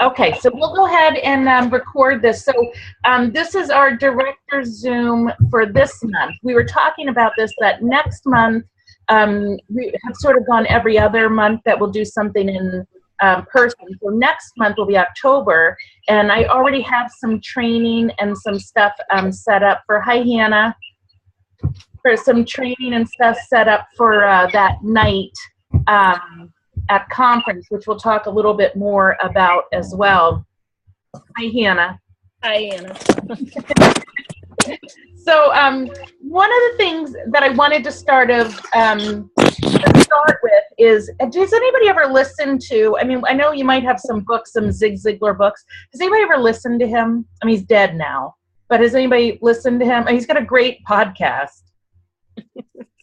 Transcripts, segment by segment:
Okay, so we'll go ahead and record this. So this is our director Zoom for this month. We were talking about this, that next month, we have sort of gone every other month that we'll do something in person. So next month will be October, and I already have some training and some stuff set up for, hi Hannah, for some training and stuff set up for that night. At conference, which we'll talk a little bit more about as well. Hi, Hannah. Hi, Anna. So one of the things that I wanted to start with is, does anybody ever listen to, I mean, I know you might have some books, some Zig Ziglar books. Does anybody ever listen to him? I mean, he's dead now, but has anybody listened to him? He's got a great podcast.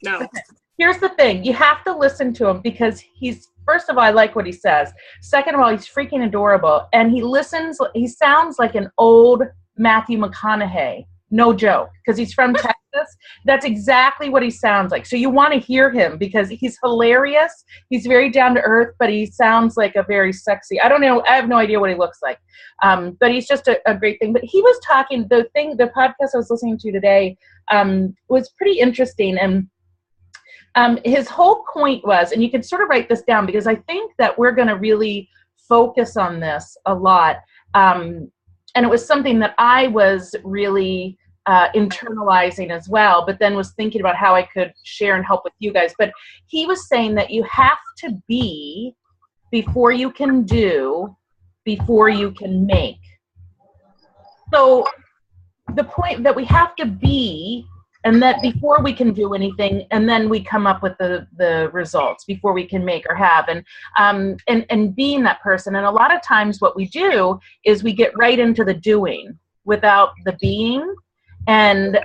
No. Okay. Here's the thing. You have to listen to him because he's, first of all, I like what he says. Second of all, he's freaking adorable. And he sounds like an old Matthew McConaughey. No joke. Because he's from Texas. That's exactly what he sounds like. So you want to hear him because he's hilarious. He's very down to earth, but he sounds like a very sexy, I don't know, I have no idea what he looks like. But he's just a great thing. But he was talking, the podcast I was listening to today was pretty interesting. And his whole point was, and you can sort of write this down because I think that we're going to really focus on this a lot. And it was something that I was really internalizing as well, but then was thinking about how I could share and help with you guys. But he was saying that you have to be before you can do, before you can make. So the point that we have to be, and that before we can do anything, and then we come up with the results before we can make or have, and being that person. And a lot of times what we do is we get right into the doing without the being, and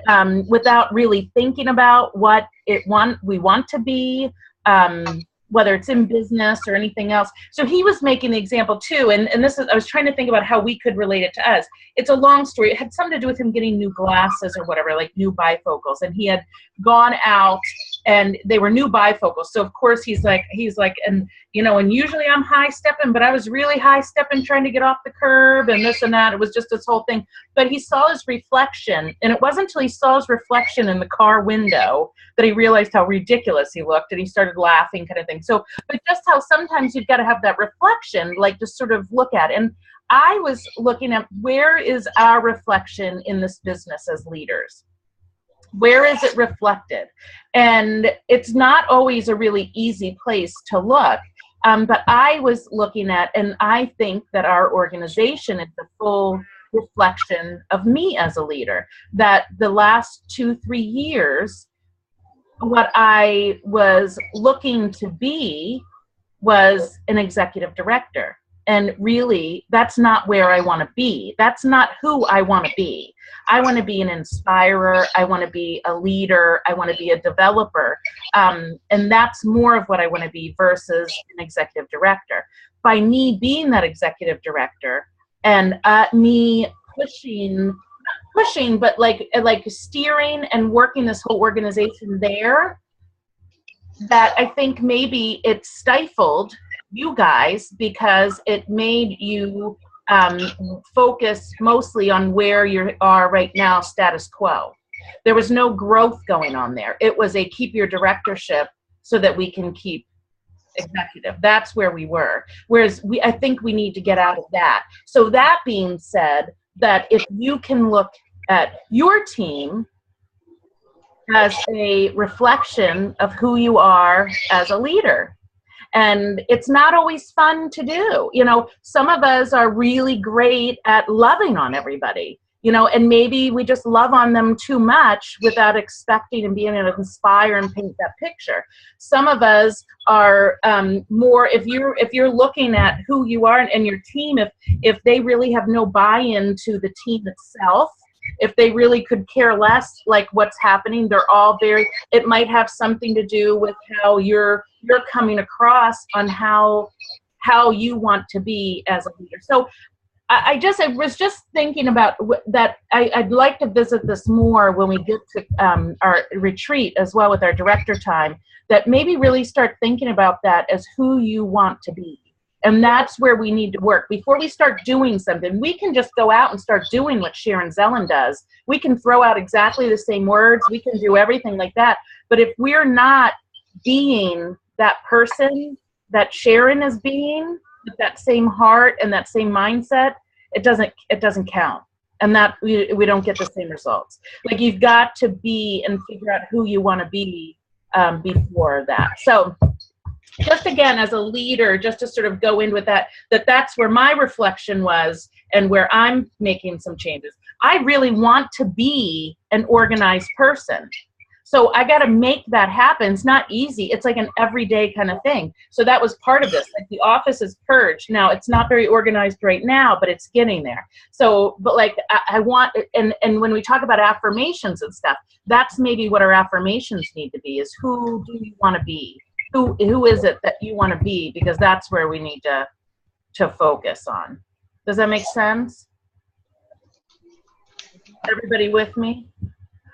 without really thinking about what we want to be, whether it's in business or anything else. So he was making the example too, and this is, I was trying to think about how we could relate it to us. It's a long story. It had something to do with him getting new glasses or whatever, like new bifocals. And he had gone out and they were new bifocals. So of course he's like, and you know, and usually I'm high stepping, but I was really high stepping trying to get off the curb and this and that. It was just this whole thing. But he saw his reflection, and it wasn't until he saw his reflection in the car window that he realized how ridiculous he looked, and he started laughing, kind of thing. So, but just how sometimes you've got to have that reflection, like to sort of look at. And I was looking at, where is our reflection in this business as leaders? Where is it reflected? And it's not always a really easy place to look. But I was looking at, and I think that our organization is the full reflection of me as a leader. That the last 2-3 years, what I was looking to be was an executive director. And really, that's not where I want to be. That's not who I want to be. I want to be an inspirer. I want to be a leader. I want to be a developer. And that's more of what I want to be versus an executive director. By me being that executive director and me pushing, but like steering and working this whole organization there, that I think maybe it stifled you guys because it made you focus mostly on where you are right now, status quo. There was no growth going on there. It was a keep your directorship so that we can keep executive. That's where we were. Whereas I think we need to get out of that. So that being said, that if you can look at your team as a reflection of who you are as a leader. And it's not always fun to do. You know, some of us are really great at loving on everybody, you know, and maybe we just love on them too much without expecting and being able to inspire and paint that picture. Some of us are more, if you're looking at who you are and your team, if they really have no buy-in to the team itself, if they really could care less like what's happening, they're all it might have something to do with how you're coming across on how you want to be as a leader. So I was just thinking about that. I'd like to visit this more when we get to our retreat as well with our director time, that maybe really start thinking about that as who you want to be. And that's where we need to work. Before we start doing something, we can just go out and start doing what Sharon Zellen does. We can throw out exactly the same words. We can do everything like that. But if we're not being that person that Sharon is being, with that same heart and that same mindset, it doesn't count. And that we don't get the same results. Like, you've got to be and figure out who you want to be before that. So just again, as a leader, just to sort of go in with that's where my reflection was and where I'm making some changes. I really want to be an organized person. So I got to make that happen. It's not easy. It's like an everyday kind of thing. So that was part of this. Like, the office is purged. Now, it's not very organized right now, but it's getting there. So, but like, I want, and when we talk about affirmations and stuff, that's maybe what our affirmations need to be, is who do you want to be? Who is it that you want to be? Because that's where we need to focus on. Does that make sense? Everybody with me?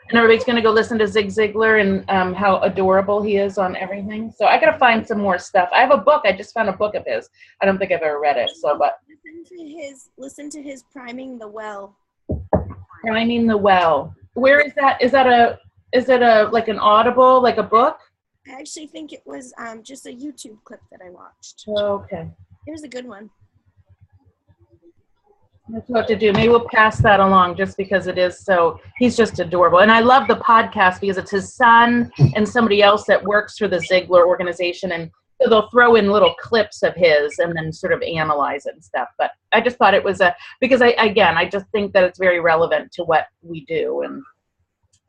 And everybody's going to go listen to Zig Ziglar and how adorable he is on everything. So I got to find some more stuff. I have a book. I just found a book of his. I don't think I've ever read it. So, but listen to his Priming the Well. Priming the Well. Where is that? Is it a like an Audible, like a book? I actually think it was just a YouTube clip that I watched. Oh, okay. It was a good one. That's what to do. Maybe we'll pass that along, just because it is so, he's just adorable. And I love the podcast because it's his son and somebody else that works for the Ziglar organization. And so they'll throw in little clips of his and then sort of analyze it and stuff. But I just thought it was because I just think that it's very relevant to what we do. And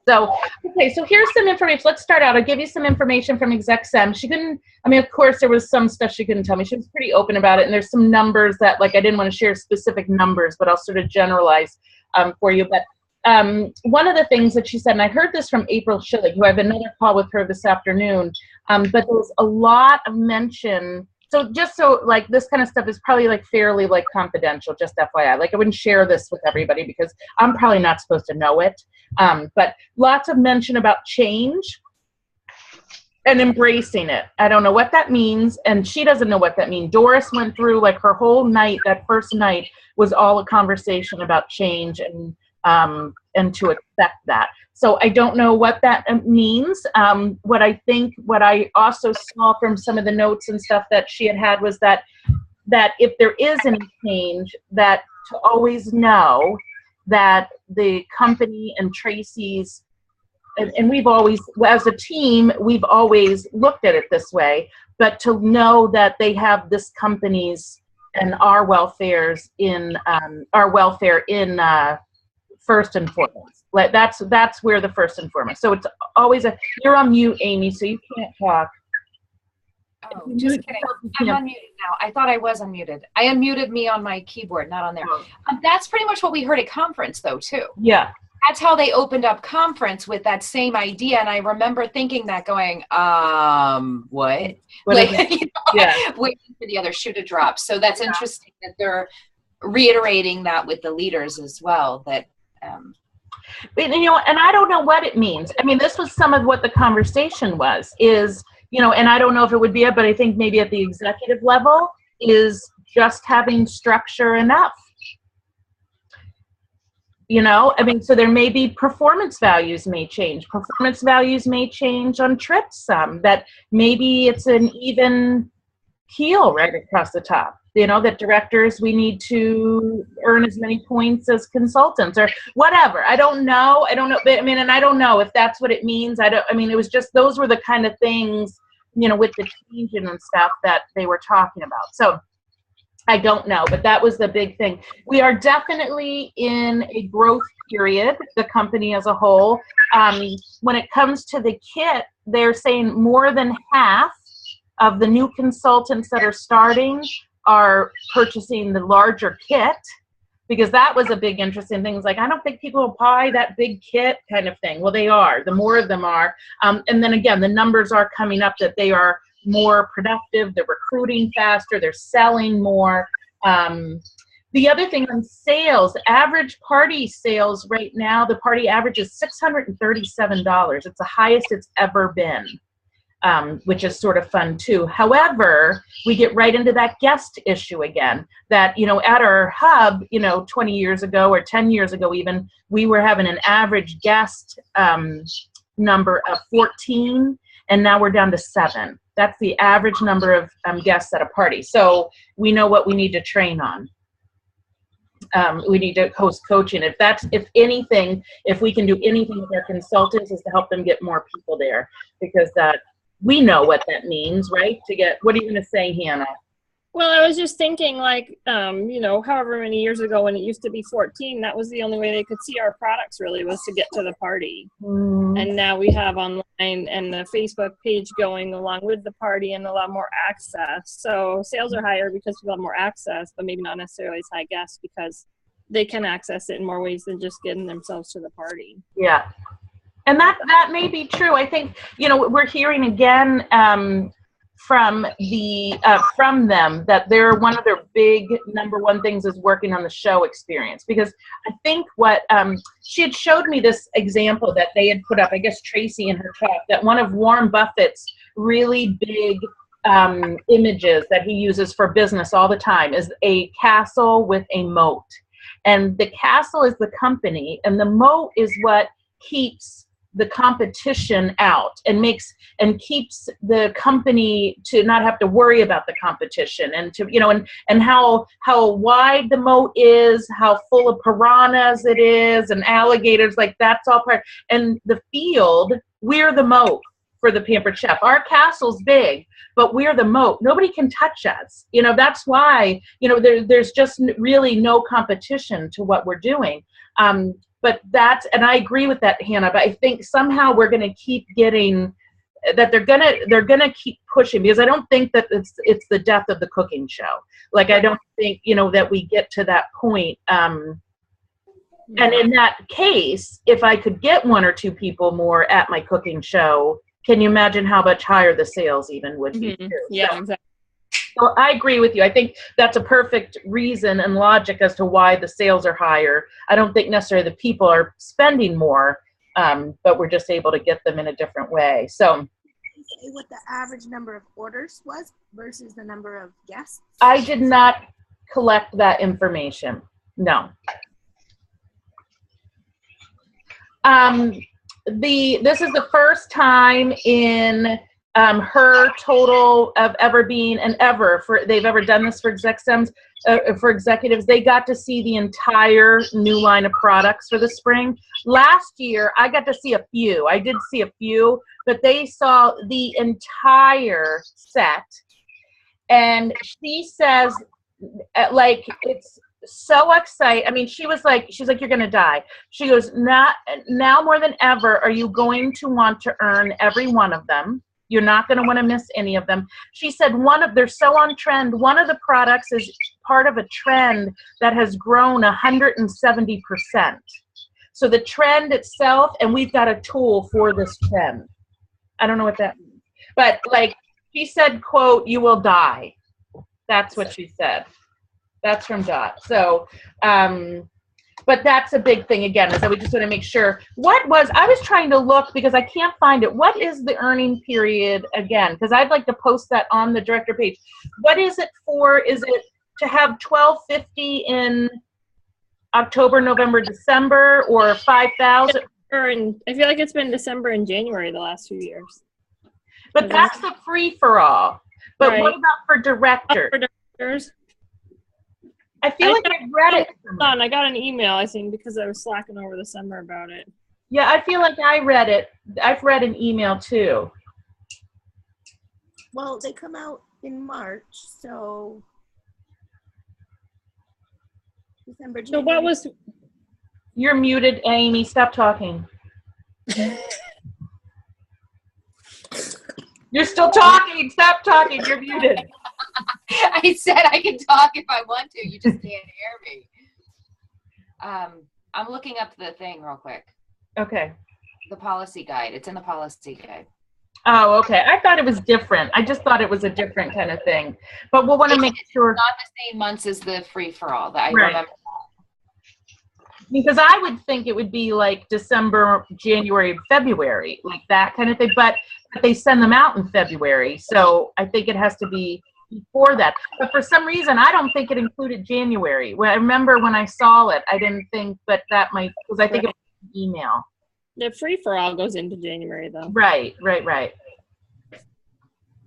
so, okay, so here's some information. Let's start out. I'll give you some information from ExecSem. She couldn't, I mean, of course, there was some stuff she couldn't tell me. She was pretty open about it. And there's some numbers that, like, I didn't want to share specific numbers, but I'll sort of generalize for you. But one of the things that she said, and I heard this from April Schilling, who I have another call with her this afternoon, but there was a lot of mention. So just so, like, this kind of stuff is probably, like, fairly, like, confidential, just FYI. Like, I wouldn't share this with everybody because I'm probably not supposed to know it. But lots of mention about change and embracing it. I don't know what that means, and she doesn't know what that means. Doris went through, like, her whole night, that first night was all a conversation about change and to accept that. So I don't know what that means. What I also saw from some of the notes and stuff that she had was that if there is any change, that to always know that the company and Tracy's, and we've always, as a team, we've always looked at it this way, but to know that they have this company's and our welfare in first and foremost. Like, that's where the first and foremost. So it's always you're on mute, Amy, so you can't talk. Oh, just kidding. I'm unmuted now. I thought I was unmuted. I unmuted me on my keyboard, not on there. That's pretty much what we heard at conference, though, too. Yeah. That's how they opened up conference, with that same idea. And I remember thinking that, going, what? Like, you know, yeah. Waiting for the other shoe to drop. So that's interesting that they're reiterating that with the leaders as well. That. And I don't know what it means. I mean, this was some of what the conversation was, is, and I don't know if it would be it, but I think maybe at the executive level is just having structure enough. I mean, so there may be performance values may change. Performance values may change on trips some, that maybe it's an even keel right across the top. That directors, we need to earn as many points as consultants or whatever. I don't know. But, I mean, and I don't know if that's what it means. It was just, those were the kind of things, with the changing and stuff that they were talking about. So I don't know, but that was the big thing. We are definitely in a growth period, the company as a whole. When it comes to the kit, they're saying more than half of the new consultants that are starting are purchasing the larger kit, because that was a big interesting thing. It's like, I don't think people will buy that big kit kind of thing. Well, they are. The more of them are. And then again, the numbers are coming up that they are more productive. They're recruiting faster. They're selling more. The other thing on sales, average party sales right now, the party average is $637. It's the highest it's ever been. which is sort of fun too. However, we get right into that guest issue again, that, at our hub, 20 years ago or 10 years ago even, we were having an average guest number of 14, and now we're down to 7. That's the average number of guests at a party. So we know what we need to train on. We need to host coaching. If anything, if we can do anything with our consultants, is to help them get more people there, because we know what that means, right? What are you going to say, Hannah? Well, I was just thinking, however many years ago when it used to be 14, that was the only way they could see our products really, was to get to the party. And now we have online and the Facebook page going along with the party and a lot more access. So sales are higher because we have more access, but maybe not necessarily as high guests, because they can access it in more ways than just getting themselves to the party. Yeah. And that may be true. I think, we're hearing again from them that one of their big number one things is working on the show experience. Because I think what she had showed me this example that they had put up, I guess Tracy in her talk, that one of Warren Buffett's really big images that he uses for business all the time is a castle with a moat. And the castle is the company, and the moat is what keeps the competition out and keeps the company to not have to worry about the competition, and to and how wide the moat is, how full of piranhas it is and alligators, like that's all part. And the field, we're the moat for the Pampered Chef. Our castle's big, but we're the moat. Nobody can touch us. That's why there's just really no competition to what we're doing. But and I agree with that, Hannah, but I think somehow we're going to keep getting that they're going to keep pushing, because I don't think that it's the death of the cooking show. Like, I don't think, that we get to that point. And in that case, if I could get 1 or 2 people more at my cooking show, can you imagine how much higher the sales even would be? Too? Yeah, exactly. So I agree with you. I think that's a perfect reason and logic as to why the sales are higher. I don't think necessarily the people are spending more, but we're just able to get them in a different way. So, say what the average number of orders was versus the number of guests? I did not collect that information. No. This is the first time in her total of ever being they've ever done this for for executives. They got to see the entire new line of products for the spring. Last year, I got to see a few. I did see a few, but they saw the entire set. And she says, it's so exciting. I mean, she's like, you're going to die. She goes, now more than ever, are you going to want to earn every one of them? You're not going to want to miss any of them. She said they're so on trend. One of the products is part of a trend that has grown 170%. So the trend itself, and we've got a tool for this trend. I don't know what that means. But she said, quote, "You will die." That's what she said. That's from Dot. So, but that's a big thing again, is that we just want to make sure. I was trying to look because I can't find it. What is the earning period again? Because I'd like to post that on the director page. What is it for? Is it to have $1,250 in October, November, December, or $5,000? I feel like it's been December and January the last few years. But that's the free for all. But right. What about for directors? For directors? I feel like I read it. I got an email, I think, because I was slacking over the summer about it. Yeah, I feel like I read it. I've read an email too. Well, they come out in March, so December. So what was? You're muted, Amy. Stop talking. You're still talking. Stop talking. You're muted. I said I can talk if I want to. You just can't hear me. I'm looking up the thing real quick. Okay. The policy guide. It's in the policy guide. Oh, okay. I thought it was different. I just thought it was a different kind of thing. But we'll want to make sure. It's not the same months as the free for all. I Right. remember Because I would think it would be like December, January, February, like that kind of thing. But they send them out in February, so I think it has to be before that. But for some reason, I don't think it included January. Well, I remember when I saw it, I didn't think, but that might, because I think it was an email. The free for all goes into January though. Right.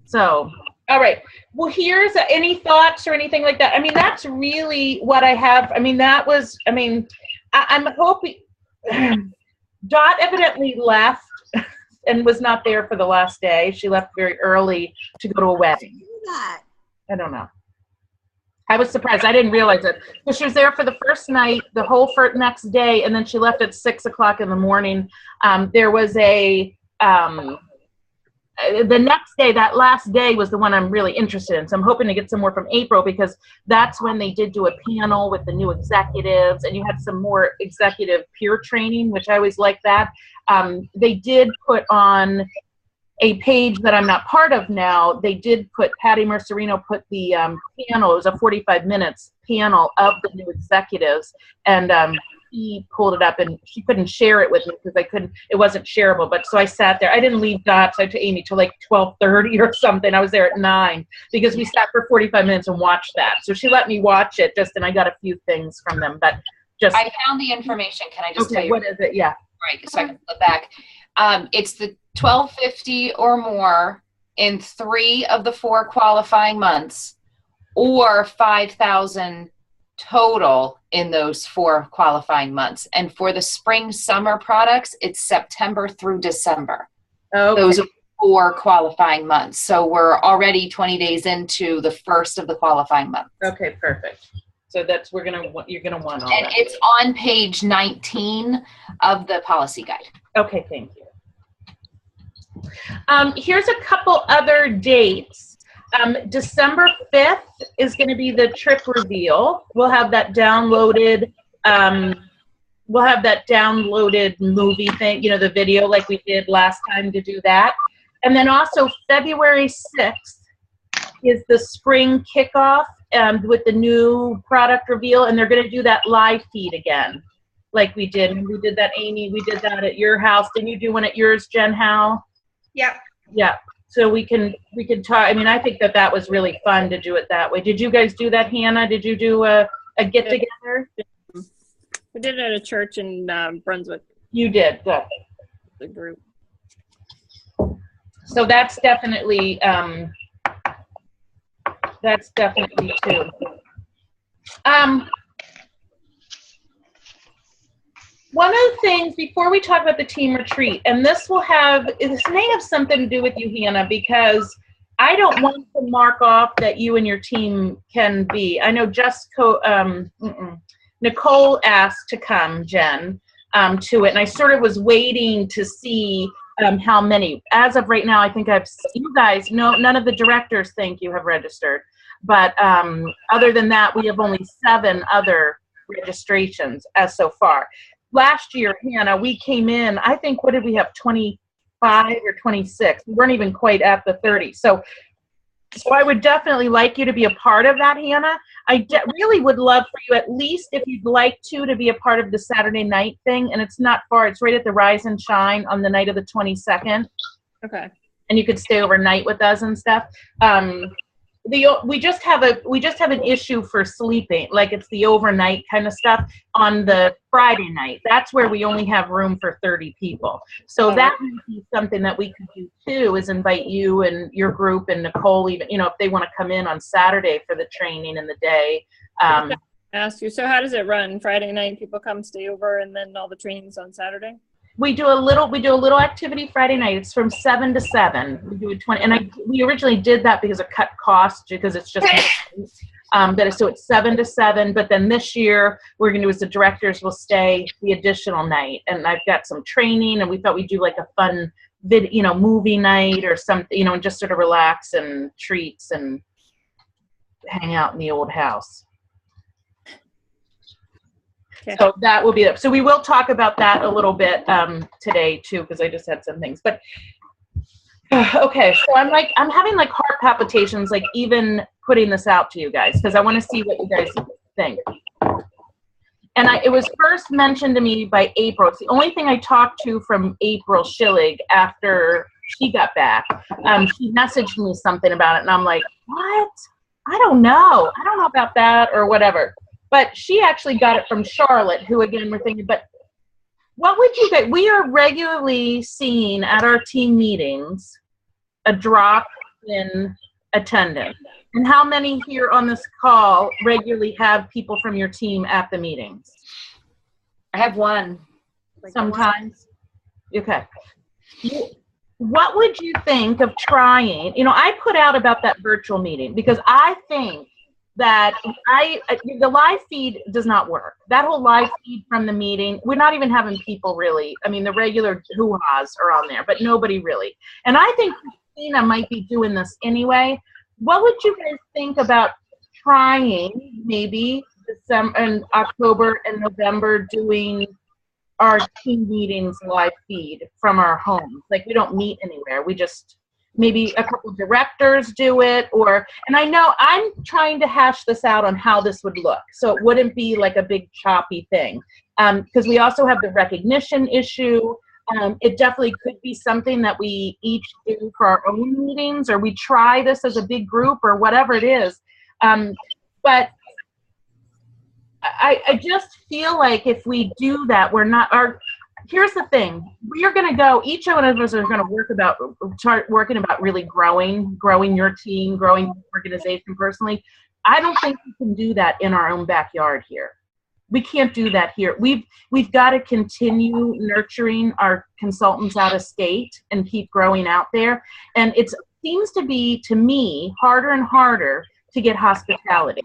So, all right. Well, here's any thoughts or anything like that. I mean, that's really what I have. I mean, that was, I mean, I'm hoping Dot evidently left and was not there for the last day. She left very early to go to a wedding. I don't know. I was surprised. I didn't realize it. So she was there for the first night, the whole next day, and then she left at 6 o'clock in the morning. There was a, the next day, that last day was the one I'm really interested in. So I'm hoping to get some more from April, because that's when they did do a panel with the new executives, and you had some more executive peer training, which I always like that. They did put on a page that I'm not part of now. They did put, Patty Mercerino put the panel, it was a 45 minutes panel of the new executives, and he pulled it up, and she couldn't share it with me because it wasn't shareable. But so I sat there. I didn't leave Dot, so I took Amy till like 12:30 or something. I was there at 9 because we sat for 45 minutes and watched that. So she let me watch it and I got a few things from them, but just. I found the information. Can I just tell you? What is it? Yeah. Right, so I can flip back. It's the 1250 or more in 3 of the 4 qualifying months, or 5,000 total in those 4 qualifying months. And for the spring summer products, it's September through December. Okay. Those are 4 qualifying months. So we're already 20 days into the first of the qualifying months. Okay, perfect. So that's, you're gonna want all and that. It's on page 19 of the policy guide. Okay, thank you. Here's a couple other dates. December 5th is going to be the trip reveal. We'll have that downloaded. We'll have that downloaded movie thing, the video like we did last time to do that. And then also February 6th is the spring kickoff with the new product reveal, and they're going to do that live feed again, like we did. We did that, Amy. We did that at your house. Didn't you do one at yours, Jen Howe? Yep. Yeah. So we can talk. I mean, I think that was really fun to do it that way. Did you guys do that, Hannah? Did you do a get together? We did it at a church in Brunswick. You did. Good. The group. So that's definitely too. One of the things before we talk about the team retreat, and this may have something to do with you, Hannah, because I don't want to mark off that you and your team can be. I know Nicole asked to come, Jen, to it, and I sort of was waiting to see how many. As of right now, I think you guys, none of the directors think you have registered, but other than that, we have only 7 other registrations as so far. Last year, Hannah, we came in, I think, what did we have, 25 or 26? We weren't even quite at the 30. So I would definitely like you to be a part of that, Hannah. I really would love for you, at least if you'd like to be a part of the Saturday night thing. And it's not far. It's right at the Rise and Shine on the night of the 22nd. Okay. And you could stay overnight with us and stuff. We just have an issue for sleeping, like it's the overnight kind of stuff on the Friday night. That's where we only have room for 30 people. So that might be something that we could do too, is invite you and your group and Nicole, even, if they want to come in on Saturday for the training in the day. Ask you, so how does it run? Friday night, people come stay over, and then all the trainings on Saturday? We do a little activity Friday night. It's from 7 to 7. We do 20, and we originally did that because of cut costs, because it's just so it's 7 to 7. But then this year we're going to do is the directors will stay the additional night, and I've got some training, and we thought we'd do like a fun movie night or something, and just sort of relax and treats and hang out in the old house. Okay. So that will be it. So we will talk about that a little bit today too, because I just had some things. But okay, so I'm having like heart palpitations, like even putting this out to you guys, because I want to see what you guys think. And it was first mentioned to me by April. It's the only thing I talked to from April Schillig after she got back. She messaged me something about it, and I'm like, what? I don't know. I don't know about that or whatever. But she actually got it from Charlotte, who, again, we're thinking, but what would you guys, we are regularly seeing at our team meetings a drop in attendance. And how many here on this call regularly have people from your team at the meetings? I have one. Sometimes. Okay. What would you think of trying, I put out about that virtual meeting because I think that the live feed does not work. That whole live feed from the meeting, we're not even having people really. I mean, the regular hoo-has are on there, but nobody really. And I think Christina might be doing this anyway. What would you guys think about trying maybe December and October and November doing our team meetings live feed from our homes? Like, we don't meet anywhere. We just, maybe a couple directors do it, and I know I'm trying to hash this out on how this would look. So it wouldn't be like a big choppy thing. Because we also have the recognition issue. It definitely could be something that we each do for our own meetings, or we try this as a big group or whatever it is. But I just feel like if we do that, here's the thing. We are going to go, each one of us are going to start working about really growing your team, growing the organization personally. I don't think we can do that in our own backyard here. We can't do that here. We've got to continue nurturing our consultants out of state and keep growing out there. And it seems to be, to me, harder and harder to get hospitality,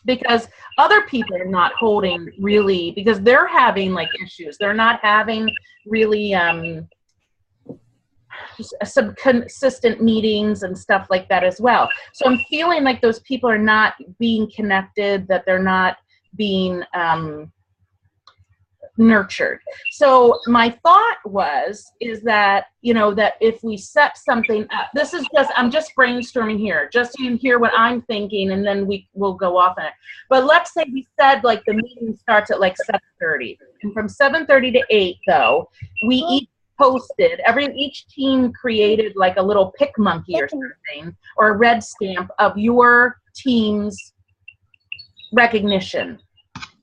because other people are not holding really, because they're having like issues. They're not having really some consistent meetings and stuff like that as well. So I'm feeling like those people are not being connected, that they're not being nurtured. So my thought is that, that if we set something up, I'm just brainstorming here, just so you can hear what I'm thinking, and then we will go off on it. But let's say we said like the meeting starts at like 7:30, and from 7:30 to 8 though, we each posted, each team created like a little pick monkey or something, or a red stamp of your team's recognition.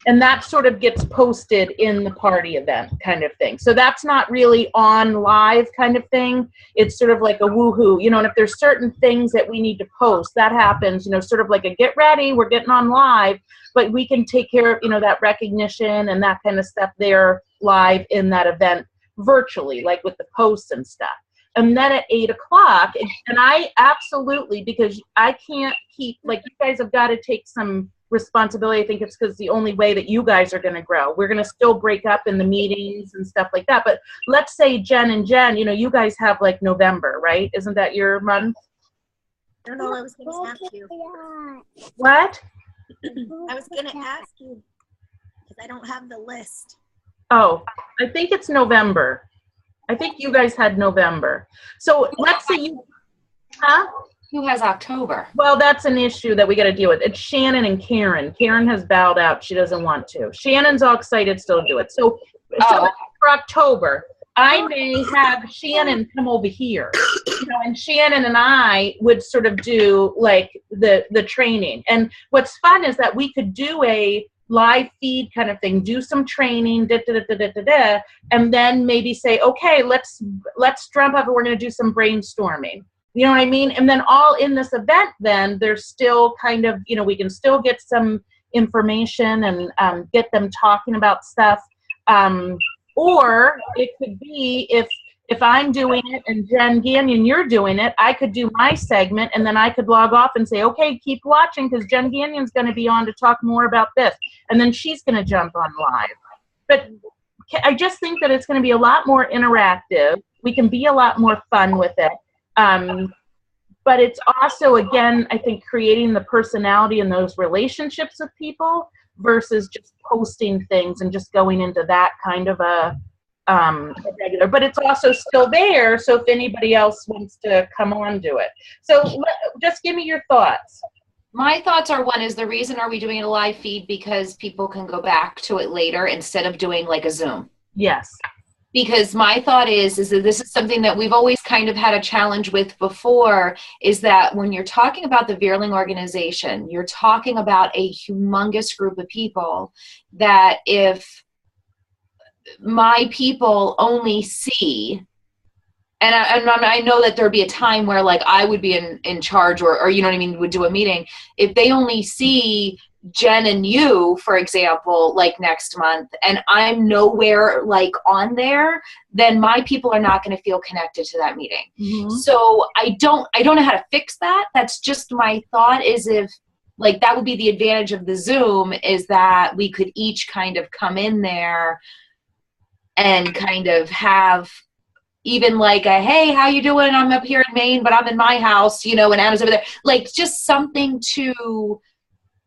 And that sort of gets posted in the party event kind of thing. So that's not really on live kind of thing. It's sort of like a woohoo, and if there's certain things that we need to post, that happens, sort of like a get ready, we're getting on live, but we can take care of, that recognition and that kind of stuff there live in that event virtually, like with the posts and stuff. And then at 8 o'clock, and I absolutely, because I can't keep, like, you guys have got to take some responsibility. I think it's because the only way that you guys are going to grow. We're going to still break up in the meetings and stuff like that. But let's say Jen and Jen, you guys have like November, right? Isn't that your month? I don't know. I was going to ask you. What? I was going to ask you because I don't have the list. Oh, I think it's November. I think you guys had November. So let's say Who has October? Well, that's an issue that we got to deal with. It's Shannon and Karen. Karen has bowed out. She doesn't want to. Shannon's all excited still to do it. So for October, I may have Shannon come over here, and Shannon and I would sort of do like the training. And what's fun is that we could do a live feed kind of thing, do some training, and then maybe say, okay, let's jump up and we're going to do some brainstorming. You know what I mean? And then all in this event, then there's still kind of, we can still get some information and get them talking about stuff. Or it could be if I'm doing it and Jen Gagnon, you're doing it, I could do my segment and then I could log off and say, okay, keep watching because Jen Gagnon's going to be on to talk more about this. And then she's going to jump on live. But I just think that it's going to be a lot more interactive. We can be a lot more fun with it. But it's also, again, I think creating the personality in those relationships with people versus just posting things and just going into that kind of a regular. But it's also still there, so if anybody else wants to come on, do it. So just give me your thoughts. My thoughts are, one is, the reason are we doing a live feed because people can go back to it later instead of doing like a Zoom. Yes. Because my thought is that this is something that we've always kind of had a challenge with before, is that when you're talking about the Veerling organization, you're talking about a humongous group of people that if my people only see, and I know that there'd be a time where like I would be in charge or you know what I mean, would do a meeting. If they only see Jen and you, for example, like next month, and I'm nowhere like on there, then my people are not going to feel connected to that meeting. Mm-hmm. So I don't know how to fix that. That's just my thought, is if like that would be the advantage of the Zoom, is that we could each kind of come in there and kind of have even like a, hey, how you doing? I'm up here in Maine, but I'm in my house, you know, and Anna's over there. Like just something to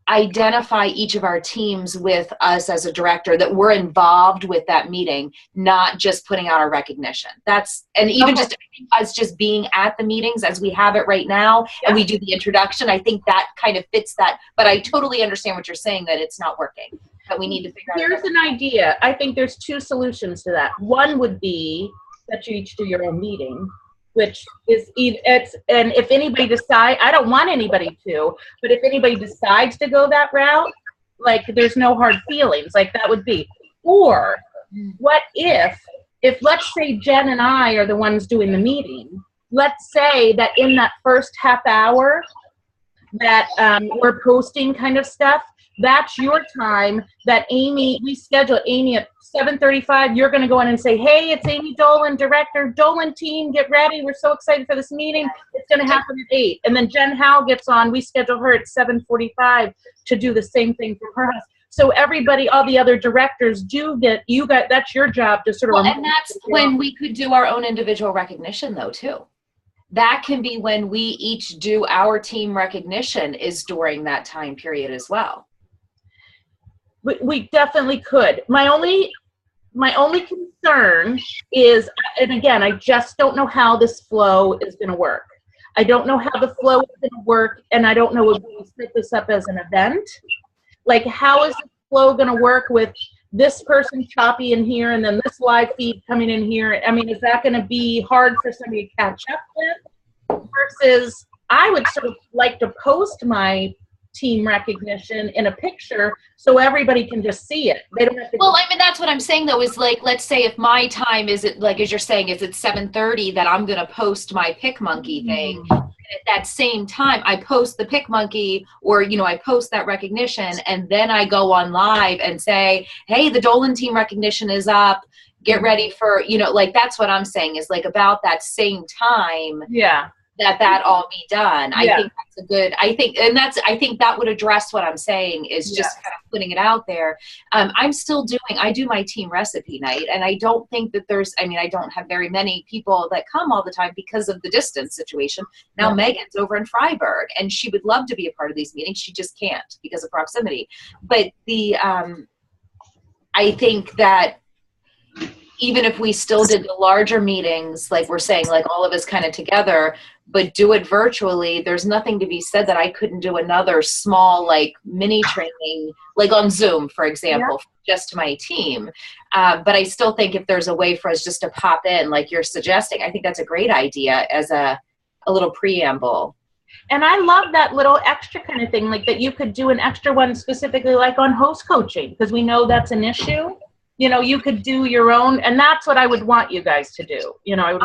identify each of our teams with us as a director, that we're involved with that meeting, not just putting out our recognition. And even just us just being at the meetings as we have it right now, and we do the introduction. I think that kind of fits that, but I totally understand what you're saying, that it's not working, that we need to figure out. Here's an idea. I think there's two solutions to that. One would be that you each do your own meeting, which is, and if anybody decides, I don't want anybody to, but if anybody decides to go that route, like there's no hard feelings, like that would be. Or what if let's say Jen and I are the ones doing the meeting, let's say that in that first half hour that we're posting kind of stuff, that's your time that Amy, we schedule Amy at 7:35. You're going to go in and say, hey, it's Amy Dolan, director. Dolan team, get ready. We're so excited for this meeting. It's going to happen at 8. And then Jen Howe gets on. We schedule her at 7:45 to do the same thing from her house. So everybody, all the other directors that's your job to sort of. Well, and that's when we could do our own individual recognition though, too. That can be when we each do our team recognition, is during that time period as well. We definitely could. My only concern is, and again, I just don't know how this flow is going to work. I don't know how the flow is going to work, and I don't know if we set this up as an event. Like, how is the flow going to work with this person choppy in here and then this live feed coming in here? I mean, is that going to be hard for somebody to catch up with? Versus, I would sort of like to post my team recognition in a picture so everybody can just see it. They don't have to. Well, I mean, that's what I'm saying though, is like, let's say if my time is at, like, as you're saying, is at 7:30, that I'm going to post my PicMonkey thing. And at that same time, I post the PicMonkey, or, you know, I post that recognition, and then I go on live and say, hey, the Dolan team recognition is up. Get ready for, you know, like, that's what I'm saying, is like about that same time. Yeah. That all be done. I think that's a good, I think that would address what I'm saying, is just kind of putting it out there. I do my team recipe night, and I don't think that I don't have very many people that come all the time because of the distance situation. Now Megan's over in Freiburg, and she would love to be a part of these meetings. She just can't because of proximity. But I think that even if we still did the larger meetings, like we're saying, like all of us kind of together, but do it virtually, there's nothing to be said that I couldn't do another small, like, mini training, like on Zoom, for example, just to my team. But I still think if there's a way for us just to pop in, like you're suggesting, I think that's a great idea as a little preamble. And I love that little extra kind of thing, like that you could do an extra one specifically like on host coaching, because we know that's an issue. You know, you could do your own, and that's what I would want you guys to do. You know,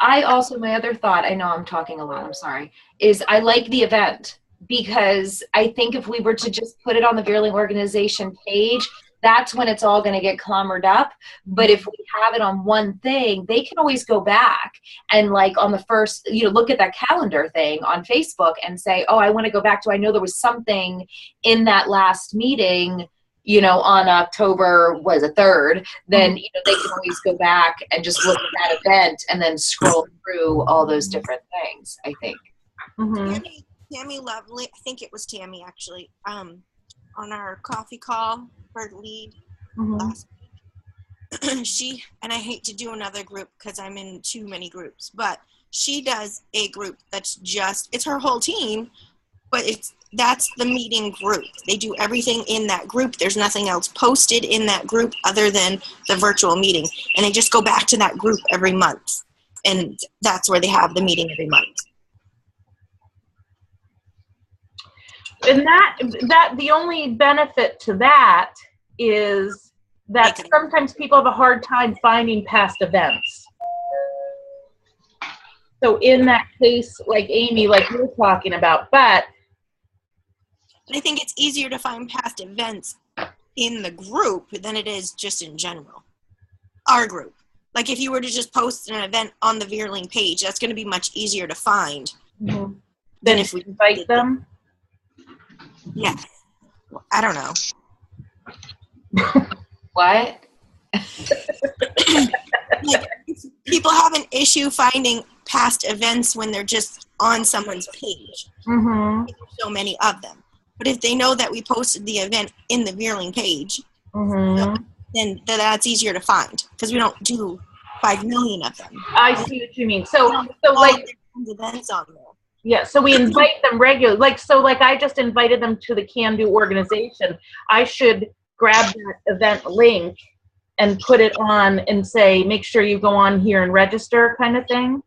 I also, my other thought, I know I'm talking a lot, I'm sorry, is I like the event, because I think if we were to just put it on the Veerling organization page, that's when it's all going to get clombered up. But if we have it on one thing, they can always go back and, like, on the first, you know, look at that calendar thing on Facebook and say, oh, I want to go back to, I know there was something in that last meeting, you know, on October, was it 3rd, then, you know, they can always go back and just look at that event and then scroll through all those different things, I think. Tammy Lovely, I think it was Tammy actually, on our coffee call for lead last week. She, and I hate to do another group because I'm in too many groups, but she does a group that's just, it's her whole team, but it's that's the meeting group. They do everything in that group. There's nothing else posted in that group other than the virtual meeting. And they just go back to that group every month. And that's where they have the meeting every month. And that the only benefit to that is that sometimes people have a hard time finding past events. So in that case, like Amy, like you're talking about, but I think it's easier to find past events in the group than it is just in general. Our group. Like if you were to just post an event on the Veerling page, that's going to be much easier to find than if we invite them. Yeah. I don't know. What? Like, people have an issue finding past events when they're just on someone's page. Mm-hmm. There's so many of them. But if they know that we posted the event in the Veerling page, then that's easier to find because we don't do 5 million of them. I see what you mean. So like events on there. Yeah, so we invite them regularly. Like I just invited them to the Can Do organization. I should grab that event link and put it on and say, make sure you go on here and register kind of thing?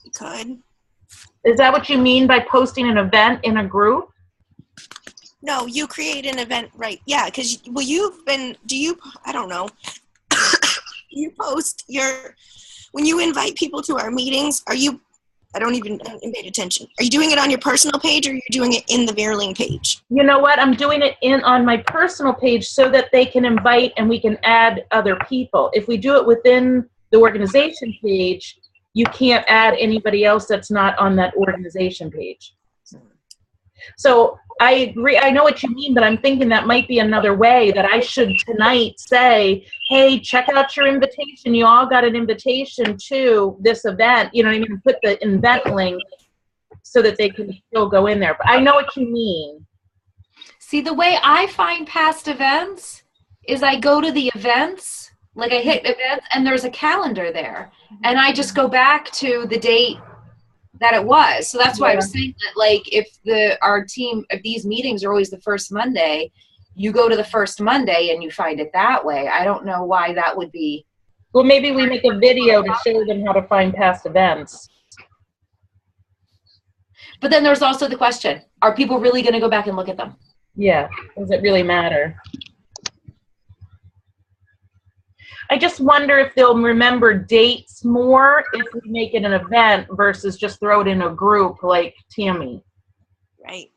You could. Is that what you mean by posting an event in a group? No, you create an event, right? Yeah, because, well, I don't know. You post when you invite people to our meetings, I haven't paid attention. Are you doing it on your personal page or are you doing it in the Veerling page? You know what? I'm doing it on my personal page so that they can invite and we can add other people. If we do it within the organization page, you can't add anybody else that's not on that organization page. So I agree. I know what you mean, but I'm thinking that might be another way that I should tonight say, hey, check out your invitation. You all got an invitation to this event. You know what I mean? Put the event link so that they can still go in there. But I know what you mean. See, the way I find past events is I go to the events, like I hit events, and there's a calendar there. And I just go back to the date that it was. So that's why I was saying that, like, if these meetings are always the first Monday, you go to the first Monday and you find it that way. I don't know why that would be. Well, maybe we make a video to show them how to find past events. But then there's also the question, are people really going to go back and look at them? Yeah. Does it really matter? I just wonder if they'll remember dates more if we make it an event versus just throw it in a group like Tammy. Right.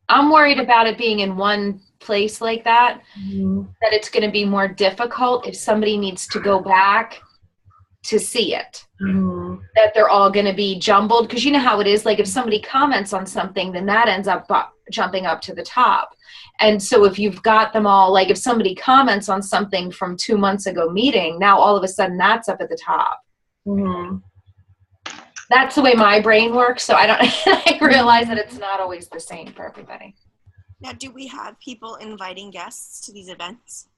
I'm worried about it being in one place like that, that it's going to be more difficult if somebody needs to go back to see it. That they're all going to be jumbled. Because you know how it is, like if somebody comments on something, then that ends up jumping up to the top. And so if you've got them all, like if somebody comments on something from 2 months ago meeting, now all of a sudden that's up at the top. That's the way my brain works. So I realize that it's not always the same for everybody. Now, do we have people inviting guests to these events?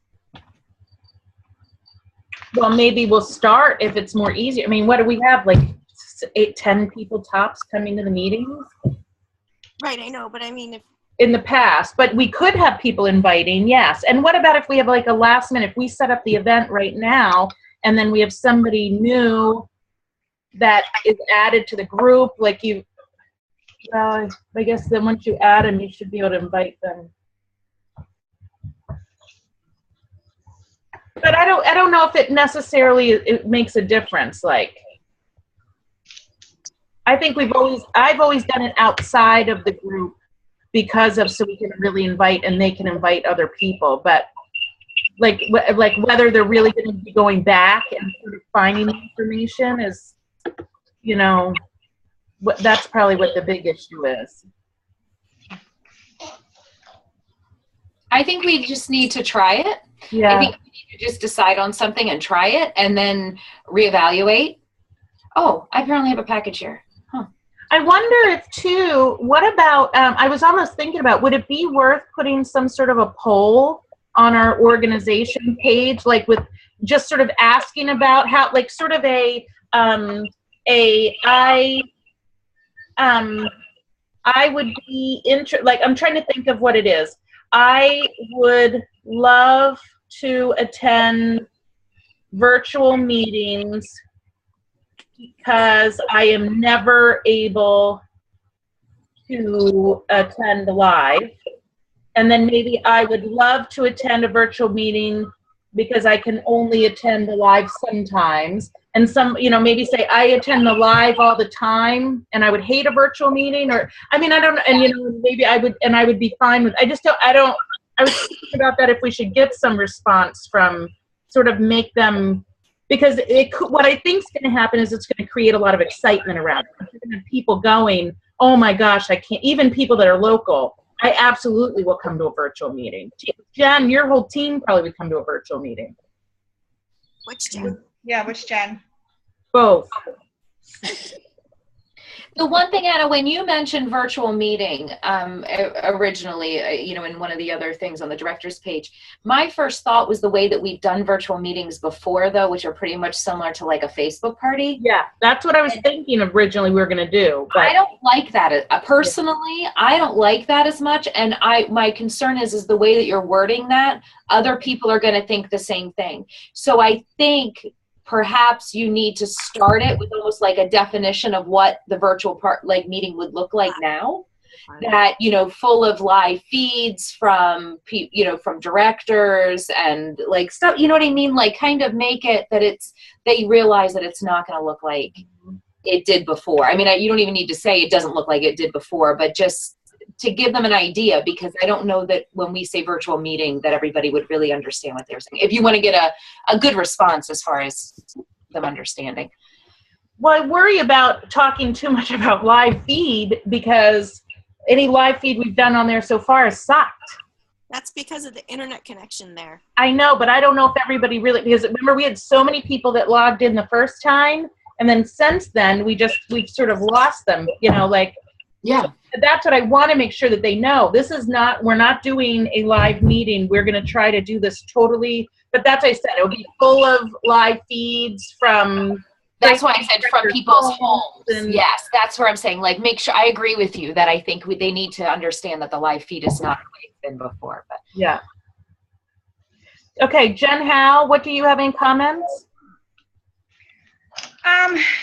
Well, maybe we'll start if it's more easy. I mean, what do we have? Like 8-10 people tops coming to the meetings? Right, I know, but I mean, in the past, but we could have people inviting, yes. And what about if we have like a last minute, if we set up the event right now and then we have somebody new that is added to the group, like I guess then once you add them, you should be able to invite them. But I don't know if it necessarily, it makes a difference. Like, I think I've always done it outside of the group so we can really invite and they can invite other people. But like whether they're really going to be going back and sort of finding the information is, that's probably what the big issue is. I think we just need to try it. Yeah. I think we need to just decide on something and try it and then reevaluate. Oh, I apparently have a package here. I wonder if, too, what about, I was almost thinking about, would it be worth putting some sort of a poll on our organization page, like with just sort of asking about how, like sort of I I would be like, I'm trying to think of what it is. I would love to attend virtual meetings because I am never able to attend live. And then maybe I would love to attend a virtual meeting because I can only attend the live sometimes. And maybe say I attend the live all the time and I would hate a virtual meeting, or, I mean, I don't know. And, maybe I would be fine with, I was thinking about that, if we should get some response from, sort of make them, because what I think is going to happen is it's going to create a lot of excitement around it. You're going to have people going, oh my gosh, I can't, even people that are local, I absolutely will come to a virtual meeting. Jen, your whole team probably would come to a virtual meeting. Which Jen? Yeah, which Jen? Both. The one thing, Anna, when you mentioned virtual meeting originally, in one of the other things on the director's page, my first thought was the way that we've done virtual meetings before, though, which are pretty much similar to like a Facebook party. Yeah, that's what I was thinking originally we were going to do. But I don't like that. Personally, I don't like that as much. And my concern is the way that you're wording that, other people are going to think the same thing. So I think perhaps you need to start it with almost like a definition of what the virtual meeting would look like now, that, full of live feeds from, from directors and like stuff, you know what I mean? Like kind of make it that they realize that it's not going to look like it did before. I mean, you don't even need to say it doesn't look like it did before, but just to give them an idea, because I don't know that when we say virtual meeting that everybody would really understand what they're saying. If you want to get a good response as far as them understanding. Well, I worry about talking too much about live feed because any live feed we've done on there so far has sucked. That's because of the internet connection there. I know, but I don't know if everybody really, because remember we had so many people that logged in the first time, and then since then we've sort of lost them, Yeah. That's what I want to make sure that they know. We're not doing a live meeting. We're going to try to do this totally, but that's what I said. It'll be full of live feeds from. That's why I said from people's homes. Yes, that's where I'm saying, like, make sure, I agree with you that I think they need to understand that the live feed is not the way it's been before. But yeah. Okay, Jen Howe, what do you have in comments?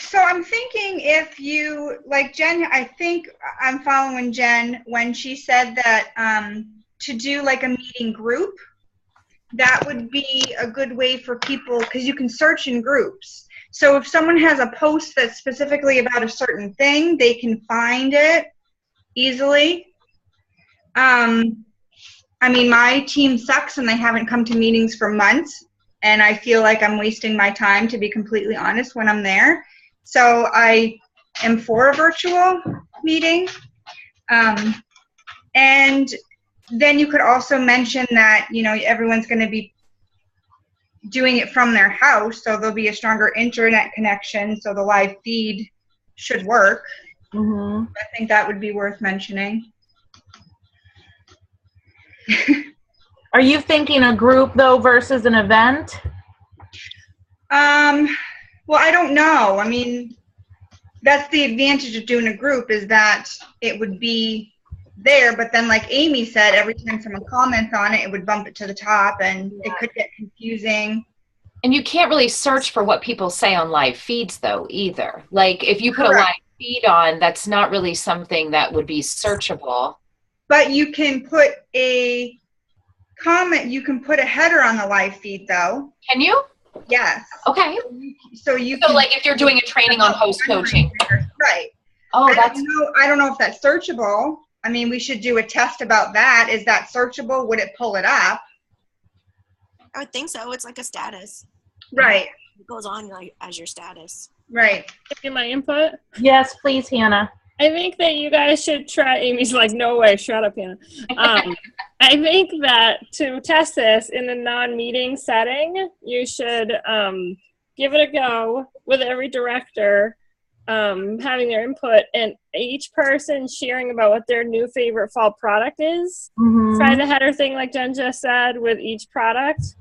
So I'm thinking if you, like Jen, I think I'm following Jen when she said that to do like a meeting group, that would be a good way for people, because you can search in groups. So if someone has a post that's specifically about a certain thing, they can find it easily. I mean, my team sucks and they haven't come to meetings for months. And I feel like I'm wasting my time, to be completely honest, when I'm there. So I am for a virtual meeting. And then you could also mention that, everyone's going to be doing it from their house. So there'll be a stronger internet connection. So the live feed should work. Mm-hmm. I think that would be worth mentioning. Are you thinking a group, though, versus an event? Well, I don't know. I mean, that's the advantage of doing a group, is that it would be there, but then like Amy said, every time someone comments on it, it would bump it to the top, and it could get confusing. And you can't really search for what people say on live feeds, though, either. Like, if you put a live feed on, that's not really something that would be searchable. But you can put a comment, you can put a header on the live feed, though. Can you? Yes. Okay. So like if you're doing a training on host coaching. Right. Oh, I don't know if that's searchable. I mean, we should do a test about that. Is that searchable? Would it pull it up? I would think so. It's like a status. Right. It goes on like as your status. Right. Give you my input. Yes, please, Hannah. I think that you guys should try. Amy's like, no way, shut up, Hannah. I think that to test this in a non-meeting setting, you should give it a go with every director having their input, and each person sharing about what their new favorite fall product is. Mm-hmm. Try the header thing like Jen just said with each product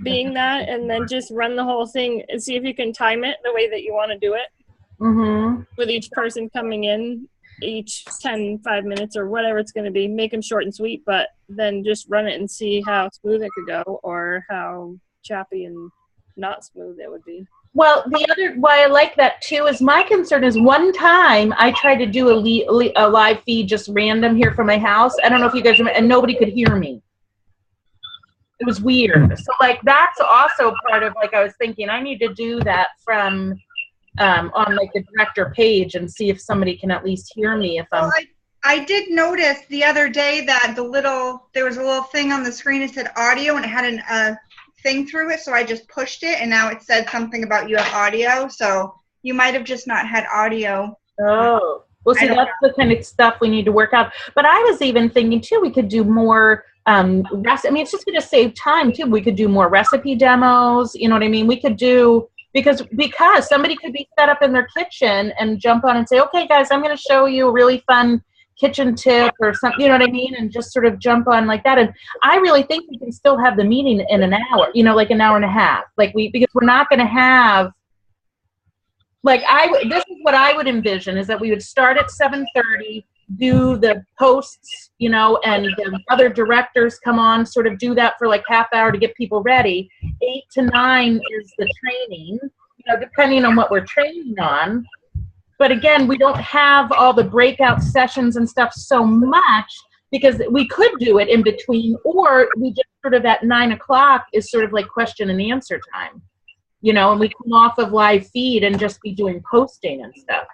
being that, and then just run the whole thing and see if you can time it the way that you want to do it. Mm-hmm. With each person coming in. each 5 minutes or whatever it's going to be. Make them short and sweet, but then just run it and see how smooth it could go or how choppy and not smooth it would be. Well, the other why I like that too is my concern is one time I tried to do a live feed just random here from my house. I don't know if you guys remember, and nobody could hear me. It was weird. So like that's also part of like I was thinking I need to do that from on like the director page and see if somebody can at least hear me if I'm. Well, I did notice the other day that there was a little thing on the screen that said audio and it had a thing through it, so I just pushed it and now it said something about you have audio, so you might have just not had audio. Oh, well see that's the kind of stuff we need to work out. But I was even thinking too we could do more it's just going to save time too. We could do more recipe demos, you know what I mean? We could do because somebody could be set up in their kitchen and jump on and say, okay guys, I'm going to show you a really fun kitchen tip or something, you know what I mean? And just sort of jump on like that. And I really think we can still have the meeting in an hour, you know, like an hour and a half, because we're not going to have, this is what I would envision is that we would start at 7:30, do the posts, you know, and the other directors come on, sort of do that for like half hour to get people ready. 8 to 9 is the training, you know, depending on what we're training on. But again, we don't have all the breakout sessions and stuff so much because we could do it in between, or we just sort of at 9 o'clock is sort of like question and answer time, you know, and we come off of live feed and just be doing posting and stuff.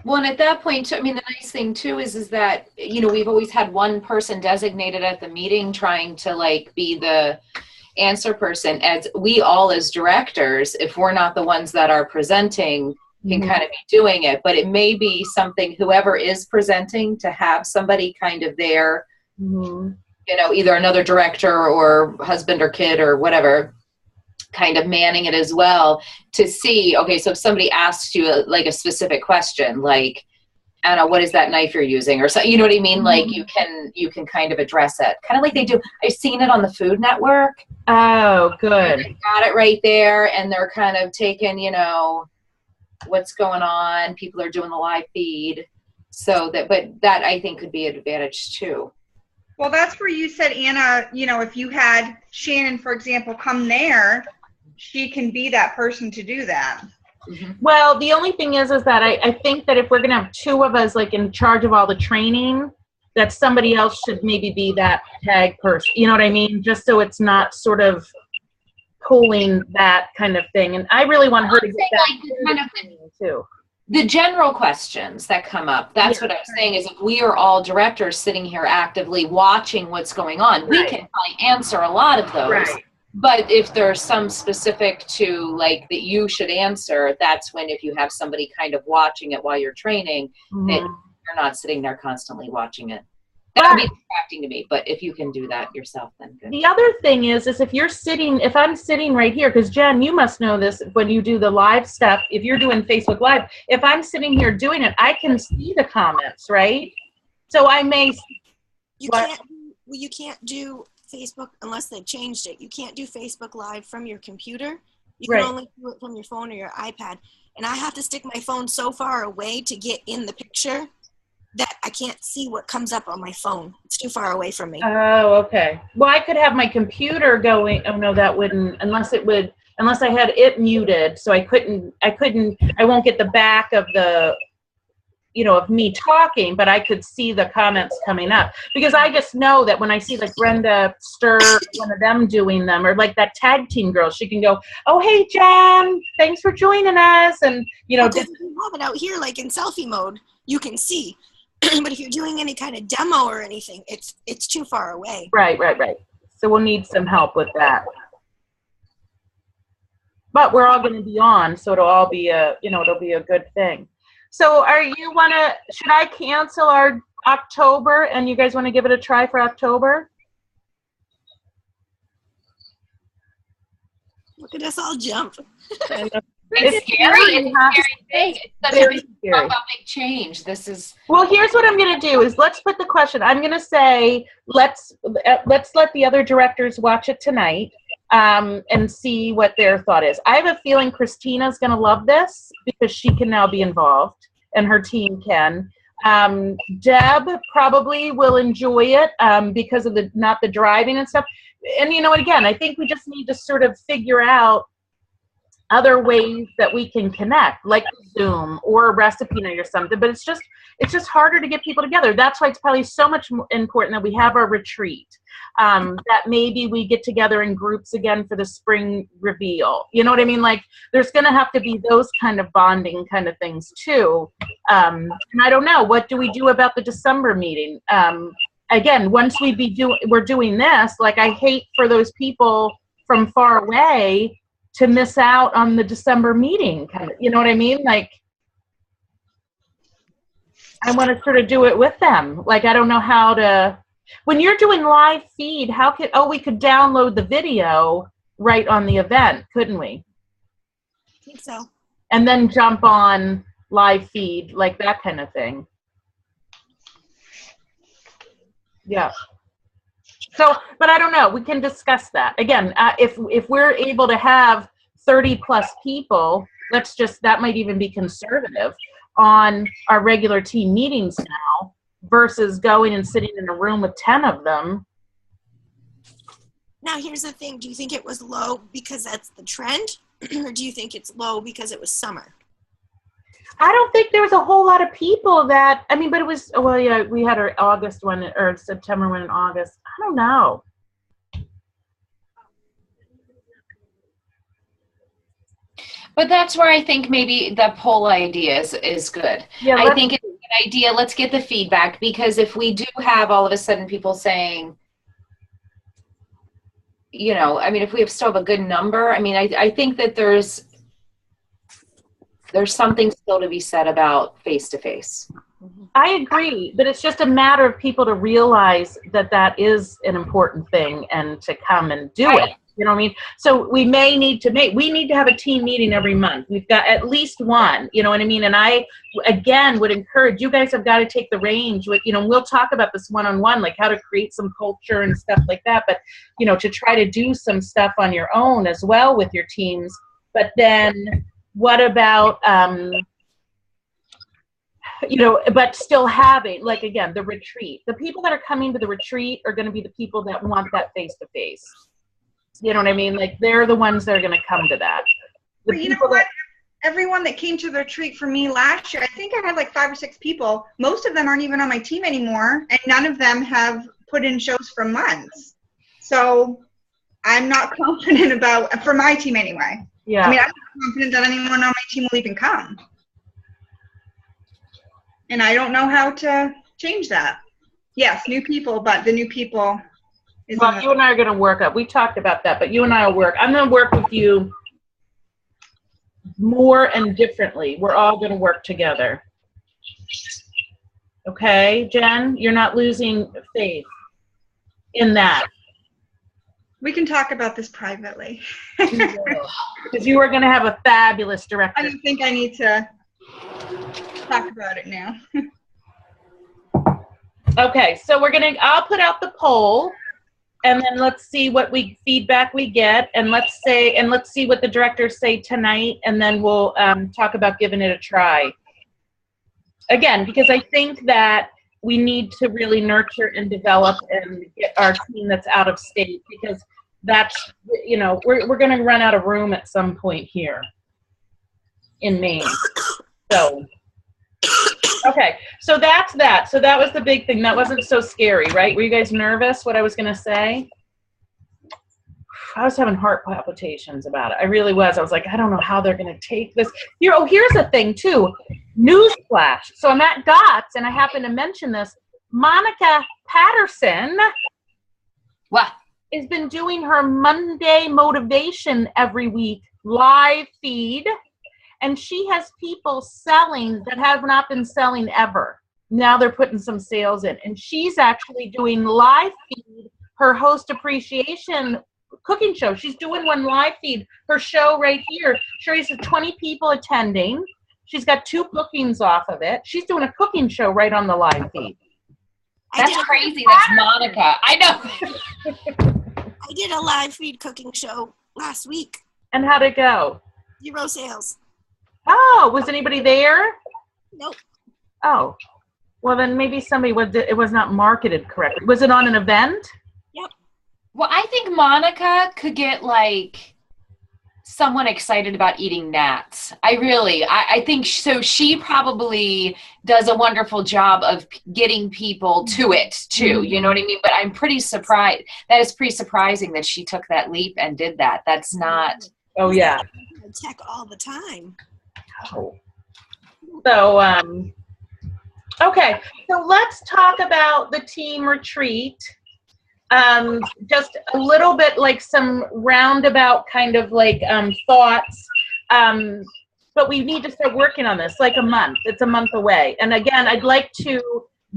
Well, and at that point, I mean, the nice thing too is that, you know, we've always had one person designated at the meeting trying to like be the answer person. As we all as directors, if we're not the ones that are presenting, can kind of be doing it. But it may be something, whoever is presenting, to have somebody kind of there, you know, either another director or husband or kid or whatever, kind of manning it as well to see, okay, so if somebody asks you a specific question, like, I don't know, what is that knife you're using or so, you know what I mean? Like you can kind of address it. Kind of like they do. I've seen it on the Food Network. Oh, good. They got it right there and they're kind of taking, you know, what's going on. People are doing the live feed. But that I think could be an advantage too. Well, that's where you said, Anna, you know, if you had Shannon, for example, come there, she can be that person to do that. Well, the only thing is that I think that if we're going to have two of us like in charge of all the training, that somebody else should maybe be that tag person. You know what I mean? Just so it's not sort of pulling that kind of thing. And I really want her to get that too. The general questions that come up, that's what I'm saying, is if we are all directors sitting here actively watching what's going on, we can probably answer a lot of those. Right. But if there's some specific to like that you should answer, that's when if you have somebody kind of watching it while you're training, that you're not sitting there constantly watching it. That would be distracting to me, but if you can do that yourself, then good. The other thing is if I'm sitting right here, because Jen, you must know this when you do the live stuff, if you're doing Facebook Live, if I'm sitting here doing it, I can see the comments, right? So I may... You can't do Facebook unless they've changed it. You can't do Facebook Live from your computer. You can only do it from your phone or your iPad. And I have to stick my phone so far away to get in the picture that I can't see what comes up on my phone. It's too far away from me. Oh, okay. Well, I could have my computer going. Oh no, that wouldn't, unless I had it muted. So I won't get the back of the, you know, of me talking, but I could see the comments coming up because I just know that when I see like Brenda Stir, one of them doing them, or like that tag team girl, she can go, oh, hey, Jen, thanks for joining us. And, you know, if you have it out here, like in selfie mode, you can see. But if you're doing any kind of demo or anything, it's too far away. Right. So we'll need some help with that. But we're all going to be on, so it'll all be it'll be a good thing. So should I cancel our October and you guys want to give it a try for October? Look at us all jump. It's scary. It's such a big change. This is. Well, here's what I'm going to do is let's put the question. I'm going to say, let's let the other directors watch it tonight and see what their thought is. I have a feeling Christina's going to love this because she can now be involved. and her team can. Deb probably will enjoy it because of not the driving and stuff. And again, I think we just need to sort of figure out other ways that we can connect, like Zoom or a recipe night or something. But it's just harder to get people together. That's why it's probably so much more important that we have our retreat. That maybe we get together in groups again for the spring reveal. You know what I mean? Like, there's going to have to be those kind of bonding kind of things too. And I don't know, what do we do about the December meeting? Again, once we're doing this, like, I hate for those people from far away to miss out on the December meeting, kind of, you know what I mean? Like, I want to sort of do it with them. Like, I don't know how to, when you're doing live feed, we could download the video right on the event, couldn't we? I think so. And then jump on live feed, like that kind of thing. Yeah. So, but I don't know. We can discuss that. Again, if we're able to have 30 plus people, that might even be conservative on our regular team meetings now versus going and sitting in a room with 10 of them. Now, here's the thing. Do you think it was low because that's the trend? Or do you think it's low because it was summer? I don't think there was a whole lot of people but it was, well, yeah, we had our August one or September one in August. I don't know. But that's where I think maybe the poll idea is good. Yeah, I think it's a good idea. Let's get the feedback, because if we do have all of a sudden people saying, if we still have a good number, I think that there's something still to be said about face-to-face. I agree, but it's just a matter of people to realize that is an important thing and to come and do it. You know what I mean? So we need to have a team meeting every month. We've got at least one, you know what I mean? And I, again, would encourage, you guys have got to take the reins with, we'll talk about this one-on-one, like how to create some culture and stuff like that. But, to try to do some stuff on your own as well with your teams. But then what about, but still having, like, again, the retreat. The people that are coming to the retreat are going to be the people that want that face-to-face. You know what I mean? Like, they're the ones that are going to come to that. But you know what? Everyone that came to the retreat for me last year, I think I had like 5 or 6 people. Most of them aren't even on my team anymore, and none of them have put in shows for months. So I'm not confident for my team anyway. Yeah. I'm not confident that anyone on my team will even come. And I don't know how to change that. Yes, new people, but the new people. Well, you and I are going to work up. We talked about that, but you and I will work. I'm going to work with you more and differently. We're all going to work together. Okay, Jen? You're not losing faith in that. We can talk about this privately. Because you are going to have a fabulous director. I don't think I need to talk about it now. Okay, so I'll put out the poll, and then let's see what feedback we get, and let's see what the directors say tonight, and then we'll talk about giving it a try. Again, because I think that we need to really nurture and develop and get our team that's out of state, because that's, we're going to run out of room at some point here in Maine. So, okay, so that's that. So that was the big thing. That wasn't so scary, right? Were you guys nervous what I was going to say? I was having heart palpitations about it. I really was. I was like, I don't know how they're going to take this. Here's the thing, too. Newsflash. So I'm at GOTS, and I happen to mention this. Monica Patterson has been doing her Monday motivation every week live feed. And she has people selling that have not been selling ever. Now they're putting some sales in. And she's actually doing live feed, her host appreciation cooking show. She's doing one live feed, her show right here. She has 20 people attending. She's got 2 bookings off of it. She's doing a cooking show right on the live feed. That's crazy. That's Monica. I know. I did a live feed cooking show last week. And how'd it go? 0 sales. Oh, was anybody there? Nope. Oh, well then maybe somebody it was not marketed correctly. Was it on an event? Yep. Well, I think Monica could get like someone excited about eating gnats. I think so. She probably does a wonderful job of getting people to it too. You know what I mean? But I'm pretty surprised. That is pretty surprising that she took that leap and did that. That's not. Oh yeah. Tech all the time. Oh. So okay. So let's talk about the team retreat. Just a little bit like some roundabout kind of like thoughts, but we need to start working on this like a month. It's a month away. And again, I'd like to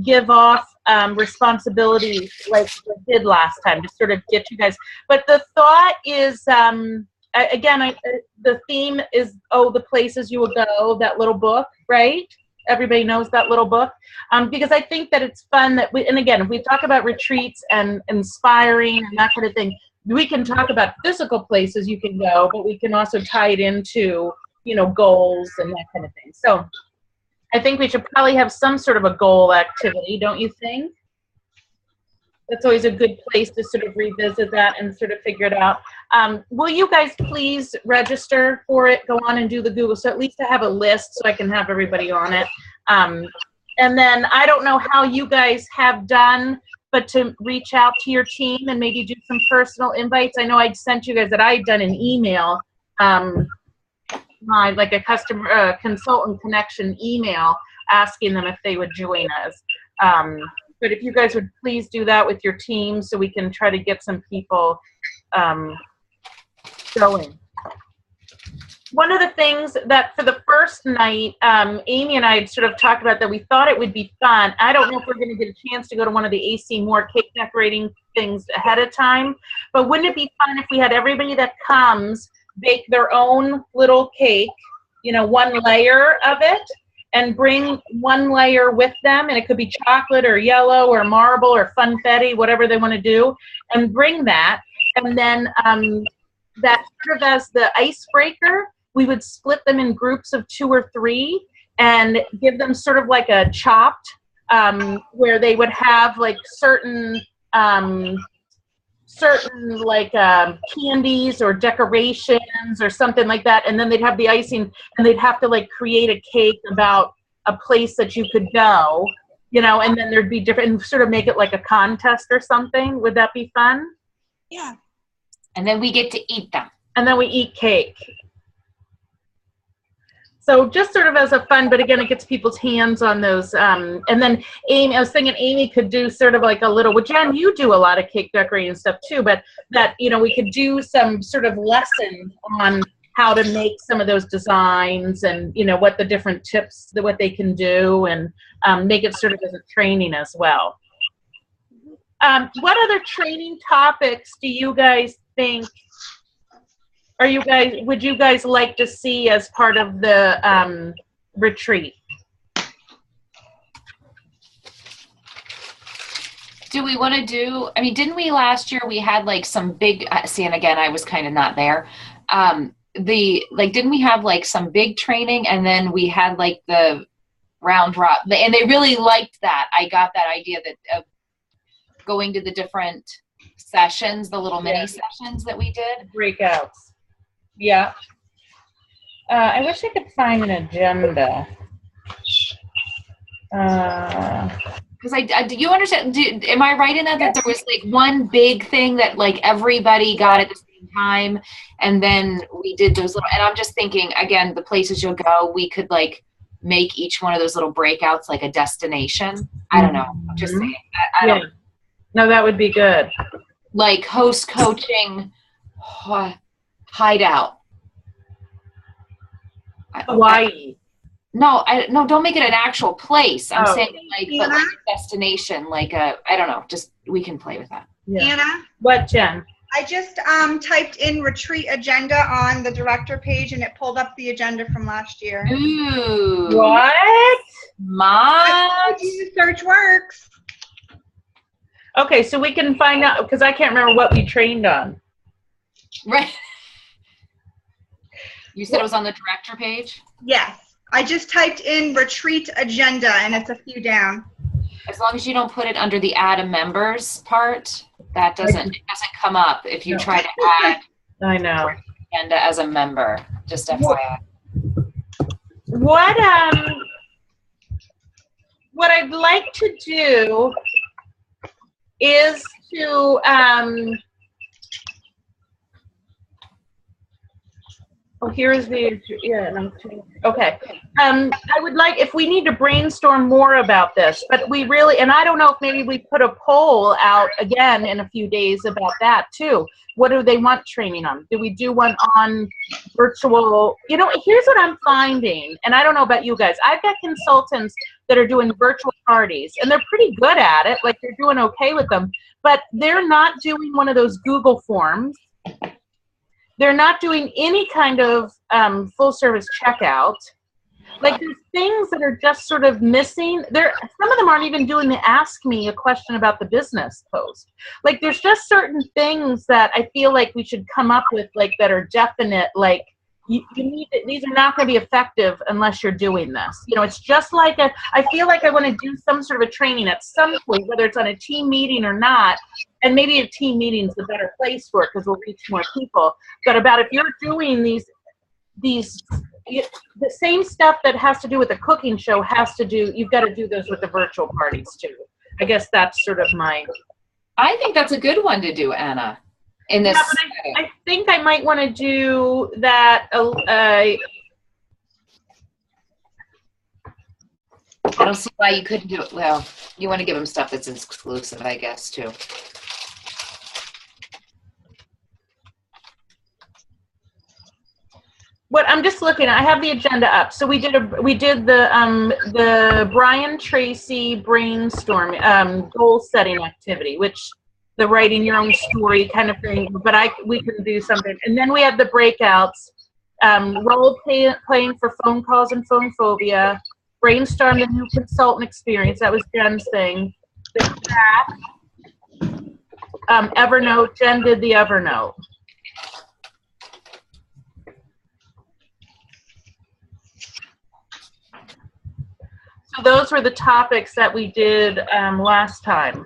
give off responsibility like we did last time to sort of get you guys. But the thought is, the theme is, the places you will go, that little book, right? Everybody knows that little book, because I think that it's fun that and again, if we talk about retreats and inspiring and that kind of thing, we can talk about physical places you can go, but we can also tie it into, goals and that kind of thing. So I think we should probably have some sort of a goal activity, don't you think? That's always a good place to sort of revisit that and sort of figure it out. Will you guys please register for it? Go on and do the Google, so at least I have a list so I can have everybody on it. And then I don't know how you guys have done, but to reach out to your team and maybe do some personal invites. I know I'd sent you guys that I'd done an email, like a customer consultant connection email, asking them if they would join us. But if you guys would please do that with your team so we can try to get some people going. One of the things that for the first night, Amy and I had sort of talked about that we thought it would be fun. I don't know if we're going to get a chance to go to one of the AC Moore cake decorating things ahead of time, but wouldn't it be fun if we had everybody that comes bake their own little cake, one layer of it, and bring one layer with them, and it could be chocolate or yellow or marble or funfetti, whatever they want to do, and bring that. And then that sort of as the icebreaker, we would split them in groups of 2 or 3 and give them sort of like a chopped, where they would have like certain like candies or decorations or something like that, and then they'd have the icing, and they'd have to like create a cake about a place that you could go, and then there'd be different, and sort of make it like a contest or something. Would that be fun? Yeah. And then we get to eat them. And then we eat cake. So just sort of as a fun, but again, it gets people's hands on those. And then Amy, I was thinking Amy could do sort of like a little, well, Jen, you do a lot of cake decorating stuff too, but that, we could do some sort of lesson on how to make some of those designs and, what the different tips, what they can do, and make it sort of as a training as well. What other training topics do you guys think would you guys like to see as part of the retreat? Do we want to do, didn't we last year, we had like some big, and again, I was kind of not there. Didn't we have like some big training, and then we had like the round robin, and they really liked that. I got that idea of going to the different sessions, the little mini sessions that we did. Breakouts. Yeah. I wish I could find an agenda. Because do you understand? Am I right in that there was like one big thing that like everybody got at the same time, and then we did those little? And I'm just thinking again, the places you'll go, we could like make each one of those little breakouts like a destination. I don't know. I'm just saying. I don't. No, that would be good. Like host coaching. Hideout. Hawaii. No, don't make it an actual place. I'm saying but like a destination, like I don't know, just we can play with that. Yeah. Anna? What, Jen? I just typed in retreat agenda on the director page, and it pulled up the agenda from last year. Ooh. What? Search works. Okay, so we can find out, because I can't remember what we trained on. Right. You said it was on the director page? Yes. I just typed in retreat agenda and it's a few down. As long as you don't put it under the add a members part, that doesn't come up if you try to add I know. agenda as a member. Just FYI. What I'd like to do is to here's the okay. I would like, if we need to brainstorm more about this, but we really, and I don't know if maybe we put a poll out again in a few days about that too. What do they want training on? Do we do one on virtual? You know, here's what I'm finding, and I don't know about you guys. I've got consultants that are doing virtual parties, and they're pretty good at it. Like, they're doing okay with them, but they're not doing one of those Google forms. They're not doing any kind of full service checkout. Like, there's things that are just sort of missing. Some of them aren't even doing the ask me a question about the business post. Like, there's just certain things that I feel like we should come up with, like, that are definite. Like, you need to, these are not going to be effective unless you're doing this. You know, it's just like I feel like I want to do some sort of a training at some point, whether it's on a team meeting or not. And maybe a team meeting is a better place for it because we'll reach more people. But about if you're doing the same stuff that has to do with the cooking show you've got to do those with the virtual parties too. I guess that's sort of my. I think that's a good one to do, Anna. In this, yeah, I think I might want to do that. I don't see why you couldn't do it. Well, you want to give them stuff that's exclusive, I guess, too. What I'm just looking at, I have the agenda up. So we did the Brian Tracy brainstorm goal setting activity, which the writing your own story kind of thing. But we can do something, and then we had the breakouts, role playing for phone calls and phone phobia, brainstorm the new consultant experience. That was Jen's thing. The chat, Evernote. Jen did the Evernote. So those were the topics that we did last time.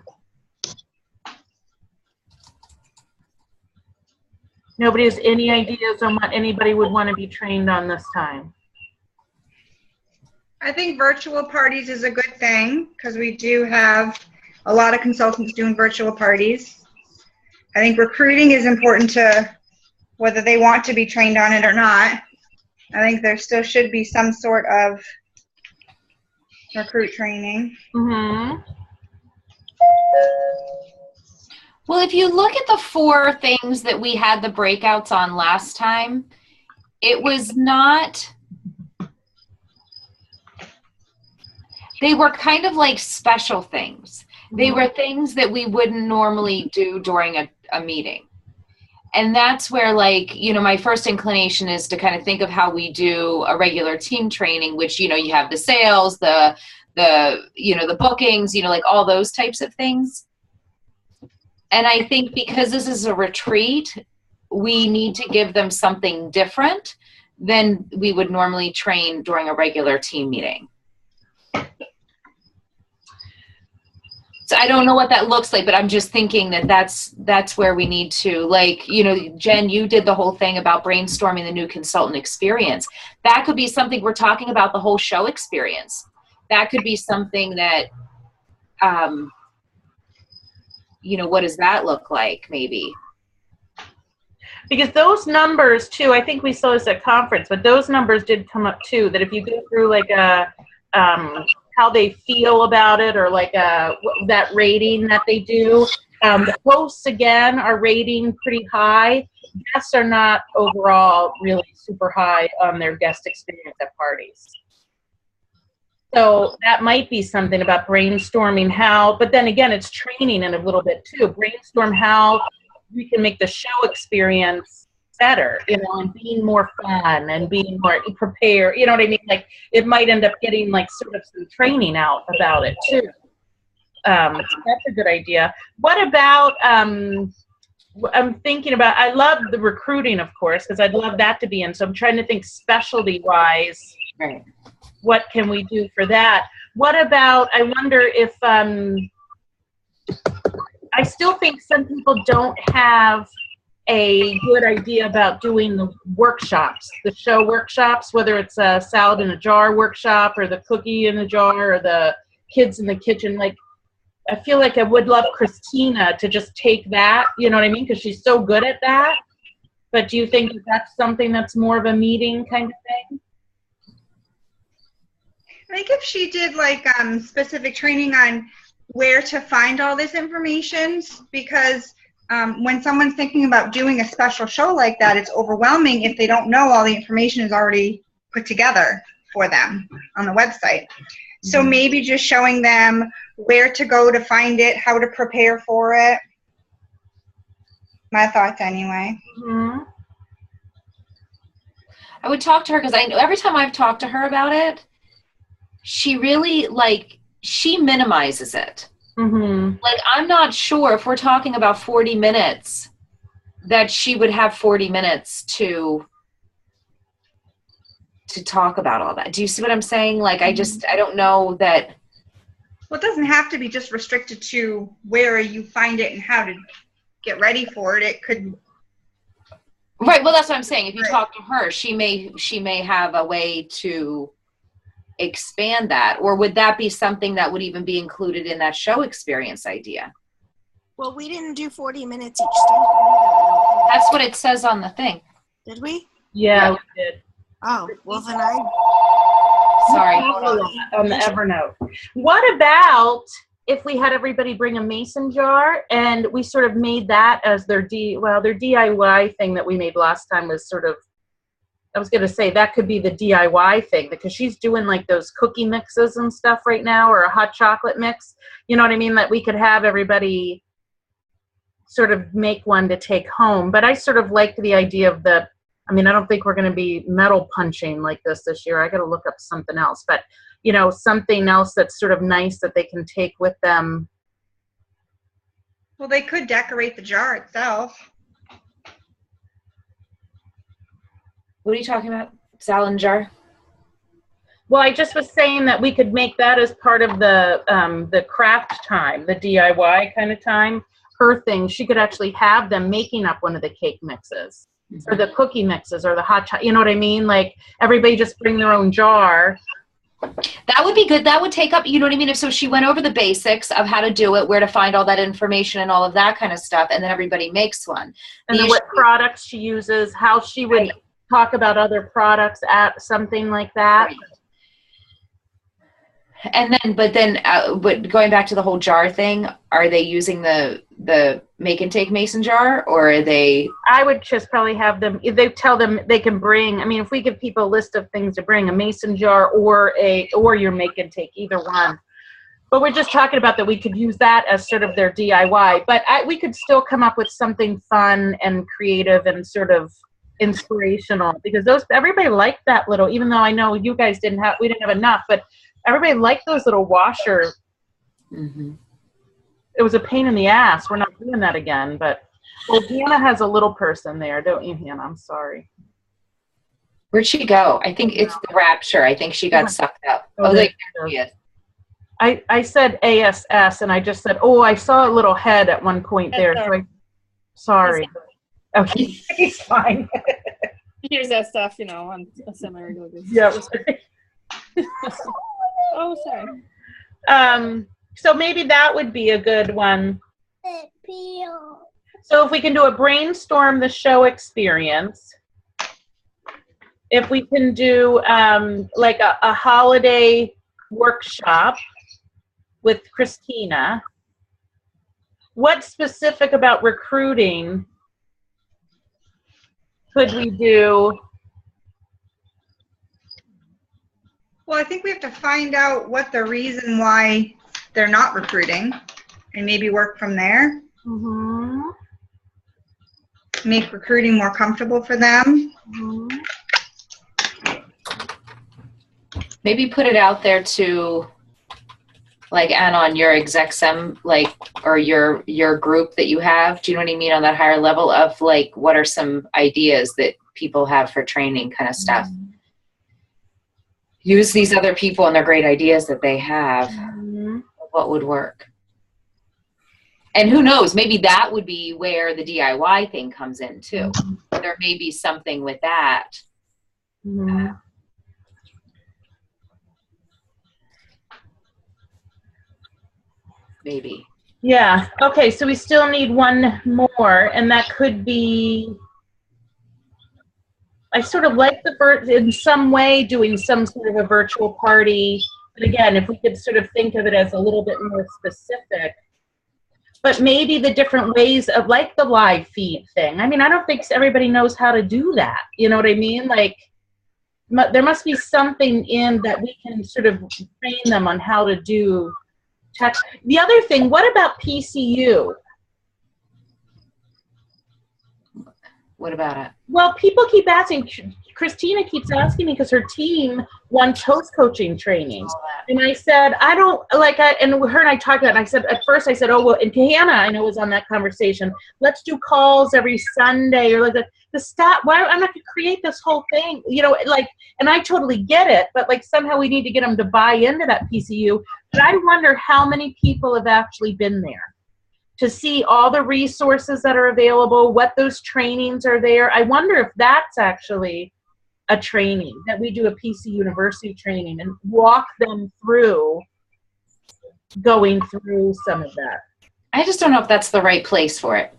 Nobody has any ideas on what anybody would want to be trained on this time? I think virtual parties is a good thing because we do have a lot of consultants doing virtual parties. I think recruiting is important to whether they want to be trained on it or not. I think there still should be some sort of recruit training. Mm-hmm. Well, if you look at the 4 things that we had the breakouts on last time, it was not, they were kind of like special things. They were things that we wouldn't normally do during a meeting. And that's where, like, you know, my first inclination is to kind of think of how we do a regular team training, which, you know, you have the sales, the bookings, you know, like all those types of things. And I think because this is a retreat, we need to give them something different than we would normally train during a regular team meeting. So I don't know what that looks like, but I'm just thinking that that's where we need to, like, you know, Jen, you did the whole thing about brainstorming the new consultant experience. That could be something we're talking about, the whole show experience. That could be something that, you know, what does that look like maybe? Because those numbers too, I think we saw this at conference, but those numbers did come up too, that if you go through like how they feel about it, or like that rating that they do. The hosts, again, are rating pretty high. Guests are not overall really super high on their guest experience at parties. So that might be something about brainstorming how, but then again, it's training in a little bit too. Brainstorm how we can make the show experience better, you know, and being more fun and being more prepared, you know what I mean? Like, it might end up getting like sort of some training out about it too. So that's a good idea. What about, I'm thinking about, I love the recruiting, of course, because I'd love that to be in. So I'm trying to think specialty wise. Right. What can we do for that? What about, I wonder if, I still think some people don't have a good idea about doing the workshops, the show workshops, whether it's a salad in a jar workshop or the cookie in a jar or the kids in the kitchen. Like, I feel like I would love Christina to just take that, you know what I mean? Because she's so good at that. But do you think that that's something that's more of a meeting kind of thing? I think if she did like specific training on where to find all this information, because when someone's thinking about doing a special show like that, it's overwhelming if they don't know all the information is already put together for them on the website. So maybe just showing them where to go to find it, how to prepare for it. My thoughts anyway. Mm-hmm. I would talk to her because I know every time I've talked to her about it, she really, like, she minimizes it. Mm-hmm. Like, I'm not sure if we're talking about 40 minutes that she would have 40 minutes to talk about all that. Do you see what I'm saying? Like, I don't know that. Well, it doesn't have to be just restricted to where you find it and how to get ready for it. It could. Right. Well, that's what I'm saying. If you talk to her, she may have a way to expand that, or would that be something that would even be included in that show experience idea? Well, we didn't do 40 minutes each day. That's what it says on the thing. Did we? Yeah, we did. Oh, well then Sorry. On the Evernote. What about if we had everybody bring a mason jar and we sort of made that as their DIY thing that we made last time was sort of, I was going to say that could be the DIY thing because she's doing like those cookie mixes and stuff right now, or a hot chocolate mix. You know what I mean? That we could have everybody sort of make one to take home. But I sort of like the idea of I don't think we're going to be metal punching like this year. I got to look up something else, but something else that's sort of nice that they can take with them. Well, they could decorate the jar itself. What are you talking about? Salad jar? Well, I just was saying that we could make that as part of the craft time, the DIY kind of time. Her thing, she could actually have them making up one of the cake mixes or the cookie mixes or the hot chocolate. You know what I mean? Like everybody just bring their own jar. That would be good. That would take up, you know what I mean? If so, she went over the basics of how to do it, where to find all that information and all of that kind of stuff, and then everybody makes one. And then what products she uses, how she would talk about other products at something like that. Right. And then, but going back to the whole jar thing, are they using the make and take mason jar, or are they? I would just probably have them. If they tell them they can bring. I mean, if we give people a list of things to bring, a mason jar or your make and take, either one. But we're just talking about that we could use that as sort of their DIY. But we could still come up with something fun and creative and sort of inspirational, because everybody liked that little. Even though I know you guys we didn't have enough, but everybody liked those little washer. Mm-hmm. It was a pain in the ass. We're not doing that again. But Hannah has a little person there, don't you, Hannah? I'm sorry. Where'd she go? I think it's the rapture. I think she got sucked up. There she is. I said ASS, and I just said, I saw a little head at one point there. So sorry. Okay, he's fine. Here's that stuff, on a semi-regular basis. Yeah. Oh, sorry. So maybe that would be a good one. So if we can do a brainstorm the show experience, if we can do like a holiday workshop with Christina, what specific about recruiting could we do? Well, I think we have to find out what the reason why they're not recruiting and maybe work from there. Mm-hmm. Make recruiting more comfortable for them. Mm-hmm. Maybe put it out there to, like, and on your exec-sem, like, or your group that you have, do you know what I mean, on that higher level of, like, what are some ideas that people have for training kind of stuff. use these other people and their great ideas that they have. What would work? And who knows, maybe that would be where the DIY thing comes in too. There may be something with that. Maybe. Yeah. Okay, so we still need one more, and that could be, I sort of like in some way doing some sort of a virtual party. But again, if we could sort of think of it as a little bit more specific, but maybe the different ways of, like the live feed thing. I mean, I don't think everybody knows how to do that. You know what I mean? Like, there must be something in that we can sort of train them on how to do tech. The other thing, what about PCU? What about it? Well, people keep asking. Christina keeps asking me because her team wants host coaching training. And I said, I don't, like, and her and I talked about it, and I said, at first I said, oh, well, and Hannah, I know, was on that conversation. Let's do calls every Sunday, or like the stat, why, I'm not going to create this whole thing, you know, like, and I totally get it, but like somehow we need to get them to buy into that PCU. But I wonder how many people have actually been there to see all the resources that are available, what those trainings are there. I wonder if that's actually a training, that we do a PC University training and walk them through going through some of that. I just don't know if that's the right place for it.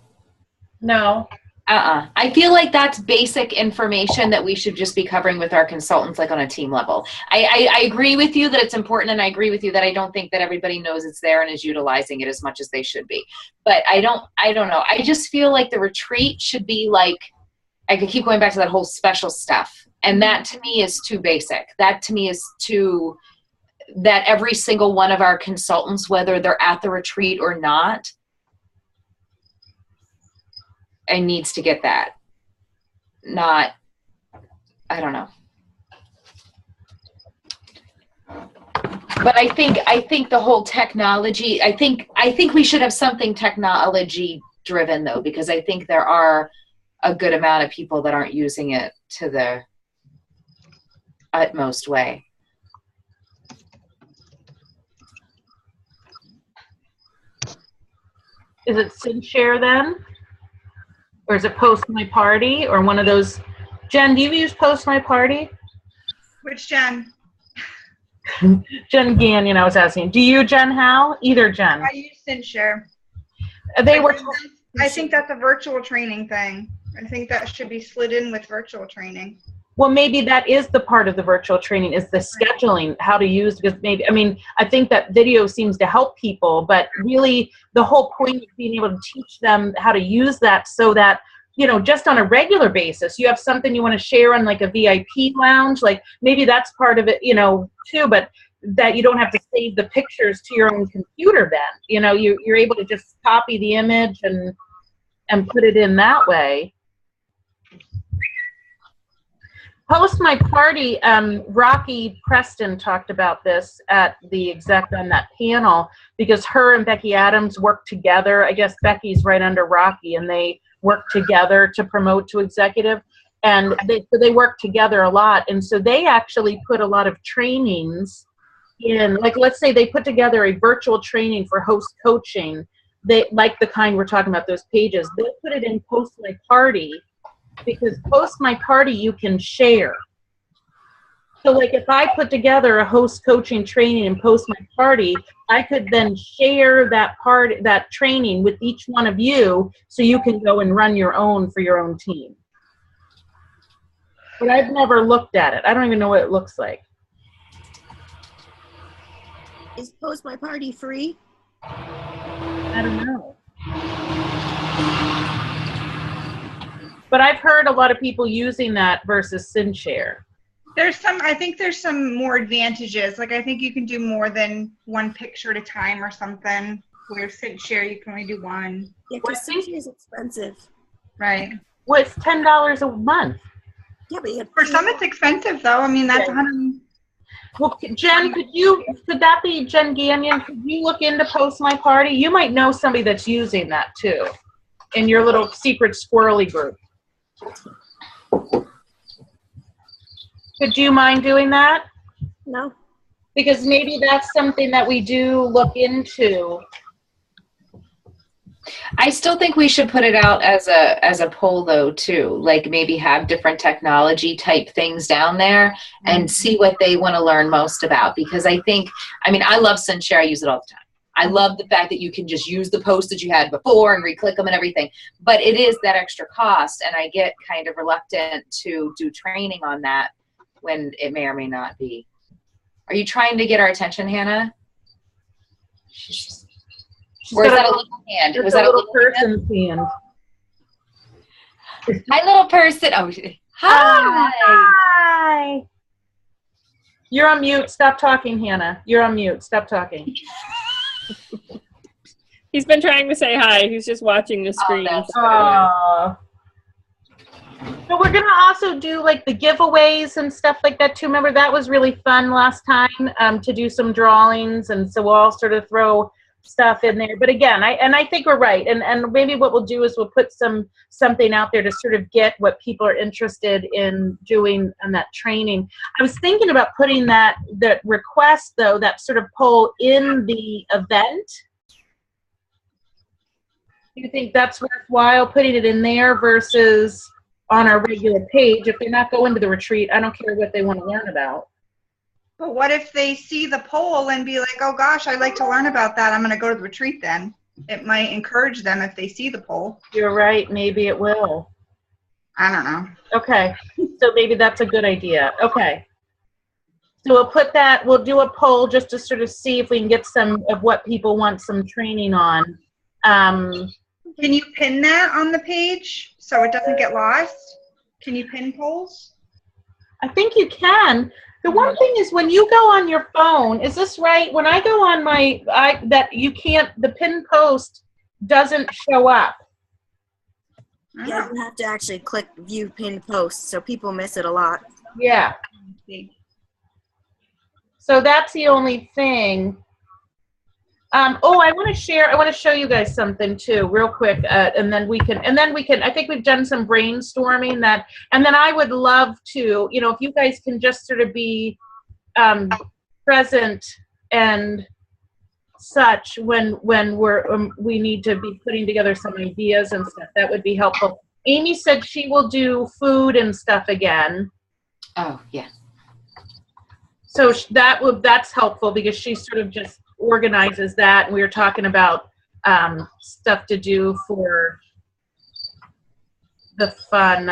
No. I feel like that's basic information that we should just be covering with our consultants, like on a team level. I agree with you that it's important, and I agree with you that I don't think that everybody knows it's there and is utilizing it as much as they should be. But I don't know. I just feel like the retreat should be like, I could keep going back to that whole special stuff. And that to me is too basic. That to me is too, that every single one of our consultants, whether they're at the retreat or not, I needs to get that. Not, I don't know. But I think the whole technology, I think we should have something technology driven though, because I think there are a good amount of people that aren't using it to the utmost way. Is it SynShare then? Or is it Post My Party, or one of those? Jen, do you use Post My Party? Which Jen? Jen Gagnon, I was asking. Do you, Jen Howe? Either Jen. I use SynShare. I think that's a virtual training thing. I think that should be slid in with virtual training. Well, maybe that is the part of the virtual training, is the scheduling, how to use, because maybe, I mean, I think that video seems to help people, but really the whole point is being able to teach them how to use that so that, you know, just on a regular basis, you have something you want to share on like a VIP lounge, like maybe that's part of it, you know, too, but that you don't have to save the pictures to your own computer then, you know, you're able to just copy the image and put it in that way. Post My Party, Rocky Preston talked about this at the exec on that panel, because her and Becky Adams work together. I guess Becky's right under Rocky, and they work together to promote to executive. And they work together a lot. And so they actually put a lot of trainings in, like, let's say they put together a virtual training for host coaching. They, like the kind we're talking about, those pages, they put it in Post My Party, because Post My Party you can share. So like if I put together a host coaching training and Post My Party, I could then share that training with each one of you, so you can go and run your own for your own team. But I've never looked at it. I don't even know what it looks like. Is Post My Party free? I don't know. But I've heard a lot of people using that versus SynShare. I think there's some more advantages. Like, I think you can do more than one picture at a time or something. Where SynShare, you can only do one. Yeah, because SynShare is expensive. Right. Well, it's $10 a month. Yeah, but for some it's expensive though. I mean, that's $100. Well, Jen, could that be Jen Gagnon? Could you look into Post My Party? You might know somebody that's using that too, in your little secret squirrely group. Could you mind doing that? No. Because maybe that's something that we do look into. I still think we should put it out as a poll though too. Like maybe have different technology type things down there and see what they want to learn most about. Because I love SendShare. I use it all the time. I love the fact that you can just use the posts that you had before and re-click them and everything. But it is that extra cost, and I get kind of reluctant to do training on that when it may or may not be. Are you trying to get our attention, Hannah? Or is that a little hand? Was that a little person's hand? Hi, little person. Oh, hi. Hi. You're on mute. Stop talking, Hannah. You're on mute. Stop talking. He's been trying to say hi. He's just watching the screen. So we're going to also do like the giveaways and stuff like that too. Remember, that was really fun last time to do some drawings. And so we'll all sort of throw stuff in there. But again, I think we're right. And maybe what we'll do is we'll put something out there to sort of get what people are interested in doing on that training. I was thinking about putting that request, though, that sort of poll in the event. Do you think that's worthwhile putting it in there versus on our regular page? If they're not going to the retreat, I don't care what they want to learn about. But what if they see the poll and be like, oh gosh, I'd like to learn about that. I'm going to go to the retreat then. It might encourage them if they see the poll. You're right. Maybe it will. I don't know. Okay. So maybe that's a good idea. Okay. So we'll do a poll just to sort of see if we can get some of what people want some training on. Can you pin that on the page so it doesn't get lost? Can you pin polls? I think you can. The one thing is when you go on your phone, is this right? When I go on the pin post doesn't show up. Yeah, you have to actually click view pinned posts, so people miss it a lot. Yeah. So that's the only thing. I want to show you guys something too, real quick, and then we can, I think we've done some brainstorming and then I would love to, if you guys can just sort of be present and such when we need to be putting together some ideas and stuff, that would be helpful. Amy said she will do food and stuff again. Oh, yeah. So that's helpful because she sort of just organizes that, and we were talking about stuff to do for the fun.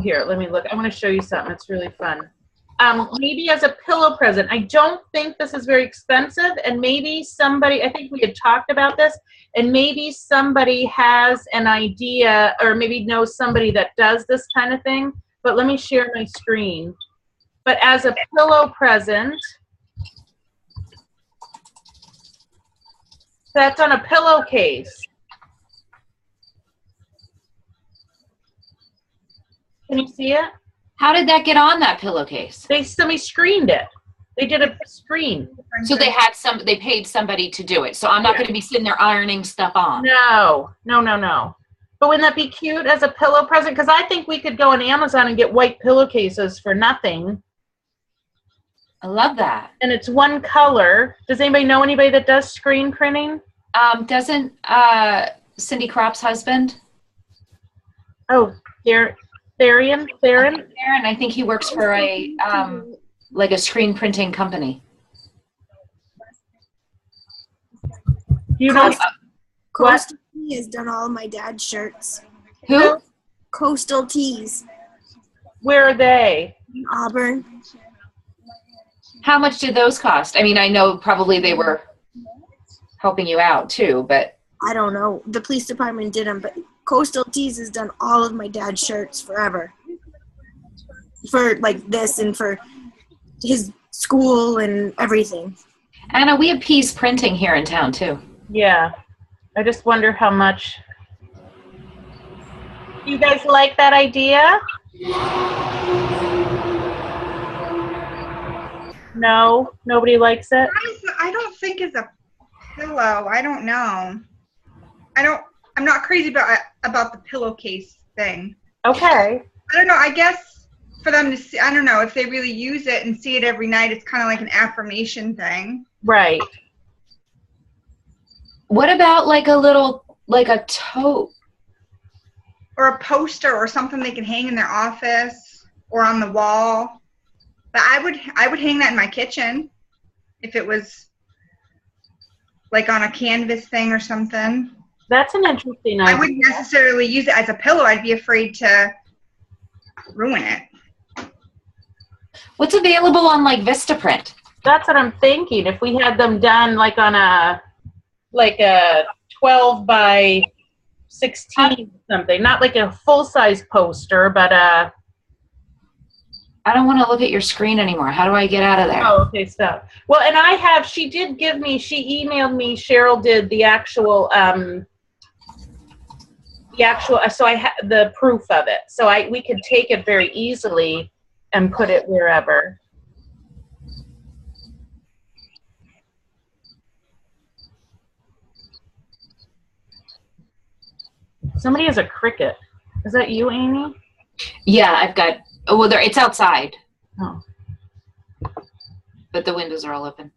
Here, let me look. I want to show you something. It's really fun. Maybe as a pillow present. I don't think this is very expensive, and maybe somebody, I think we had talked about this, and maybe somebody has an idea or maybe knows somebody that does this kind of thing, but let me share my screen. But as a pillow present, that's on a pillowcase. Can you see it? How did that get on that pillowcase? Somebody screened it. They did a screen. So they paid somebody to do it. So I'm not going to be sitting there ironing stuff on. No. But wouldn't that be cute as a pillow present? Because I think we could go on Amazon and get white pillowcases for nothing. I love that. And it's one color. Does anybody know anybody that does screen printing? Doesn't Cindy Crop's husband? Oh, Theron? I think he works for a like a screen printing company. You know, Coastal Tea has done all of my dad's shirts. Who? Coastal Teas. Where are they? Auburn. How much did those cost? I mean, I know probably they were helping you out too, but I don't know. The police department did them, but Coastal Teas has done all of my dad's shirts forever. For like this and for his school and everything. Anna, we have Pease Printing here in town too. Yeah. I just wonder how much. You guys like that idea? No? Nobody likes it? I don't think it's a pillow. I don't know. I'm not crazy about the pillowcase thing. Okay. I don't know. I guess for them to see, I don't know, if they really use it and see it every night, it's kind of like an affirmation thing. Right. What about like a tote? Or a poster or something they can hang in their office or on the wall. But I would hang that in my kitchen if it was like on a canvas thing or something. That's an interesting idea. I wouldn't necessarily use it as a pillow. I'd be afraid to ruin it. What's available on like Vistaprint? That's what I'm thinking. If we had them done like on a 12 by 16 something, not like a full-size poster, but I don't want to look at your screen anymore. How do I get out of there? Oh, okay, stop. Well, and she emailed me, Cheryl did the actual, so I have the proof of it. So we could take it very easily and put it wherever. Somebody has a cricket. Is that you, Amy? Yeah, I've got, it's outside. Oh. But the windows are all open.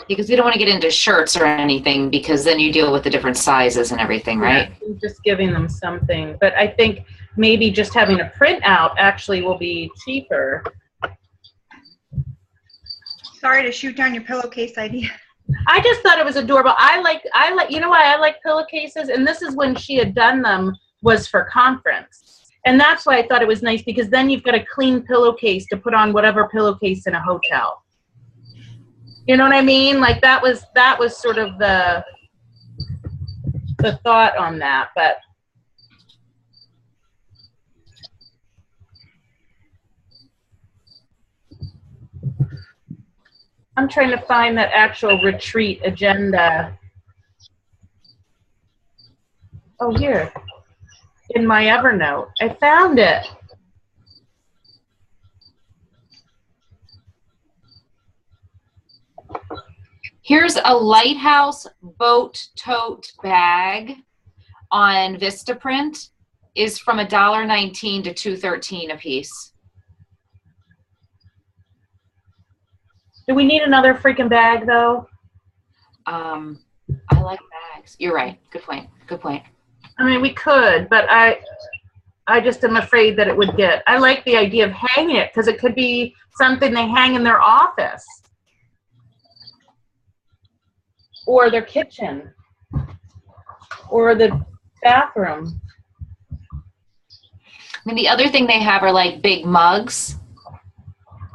Because we don't want to get into shirts or anything, because then you deal with the different sizes and everything, right? Yeah, just giving them something. But I think maybe just having a print out actually will be cheaper. Sorry to shoot down your pillowcase idea. I just thought it was adorable. I like, you know why I like pillowcases? And this is when she had done them, was for conference. And that's why I thought it was nice, because then you've got a clean pillowcase to put on whatever pillowcase in a hotel. You know what I mean? Like that was sort of the thought on that, but I'm trying to find that actual retreat agenda. Oh, here in my Evernote. I found it. Here's a Lighthouse boat tote bag on Vistaprint. Is from $1.19 to $2.13 a piece. Do we need another freaking bag though? I like bags. You're right. Good point. Good point. I mean, we could, but I just am afraid that it would get. I like the idea of hanging it, because it could be something they hang in their office or their kitchen or the bathroom. And the other thing they have are like big mugs.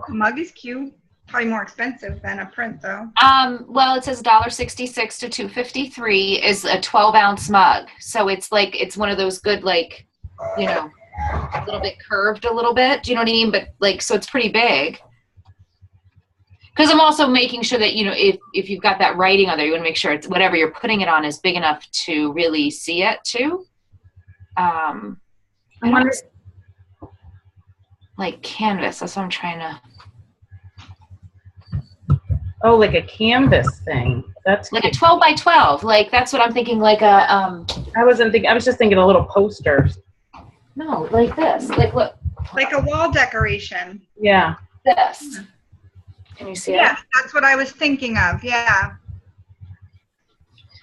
A mug is cute. Probably more expensive than a print though. Well, it says $1.66 to $2.53 is a 12-ounce mug. So it's like, it's one of those good, like, you know, a little bit curved a little bit. Do you know what I mean? But like, so it's pretty big. Because I'm also making sure that, you know, if you've got that writing on there, you want to make sure it's whatever you're putting it on is big enough to really see it too. I wonder, like canvas. That's what I'm trying to. Oh, like a canvas thing. That's like cute. a 12 by 12. Like that's what I'm thinking. Like a I was just thinking a little poster. No, like this. Like look. Like a wall decoration. Yeah. This. Can you see it? Yeah, that's what I was thinking of. Yeah.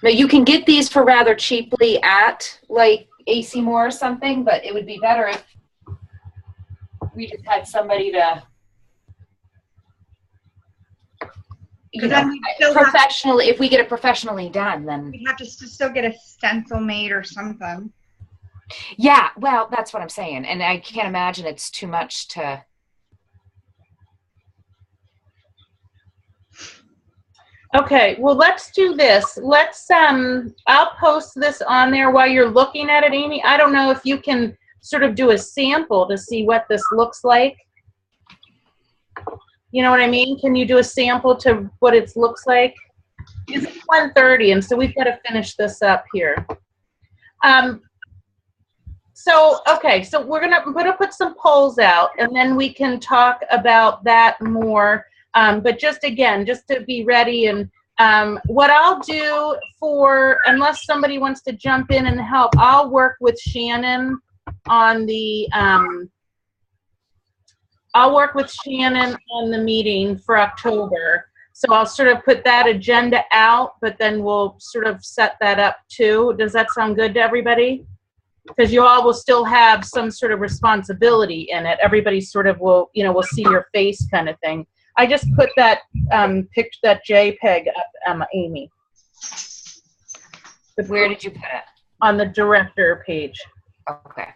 Now you can get these for rather cheaply at like AC Moore or something, but it would be better if we just had somebody to. You know, professionally, if we get it professionally done, then we have to still get a stencil made or something. Yeah, well, that's what I'm saying, and I can't imagine it's too much to. Okay, well, let's do this. Let's I'll post this on there while you're looking at it, Amy. I don't know if you can sort of do a sample to see what this looks like. You know what I mean? Can you do a sample to what it looks like? It's 1:30, and so we've got to finish this up here. Okay, so we're gonna put some polls out, and then we can talk about that more. But just again, just to be ready, and What I'll do unless somebody wants to jump in and help, I'll work with Shannon on the meeting for October. So I'll sort of put that agenda out, but then we'll sort of set that up too. Does that sound good to everybody? Because you all will still have some sort of responsibility in it. Everybody sort of will see your face kind of thing. I just put that that JPEG up, Amy. Where did you put it? On the director page. Okay.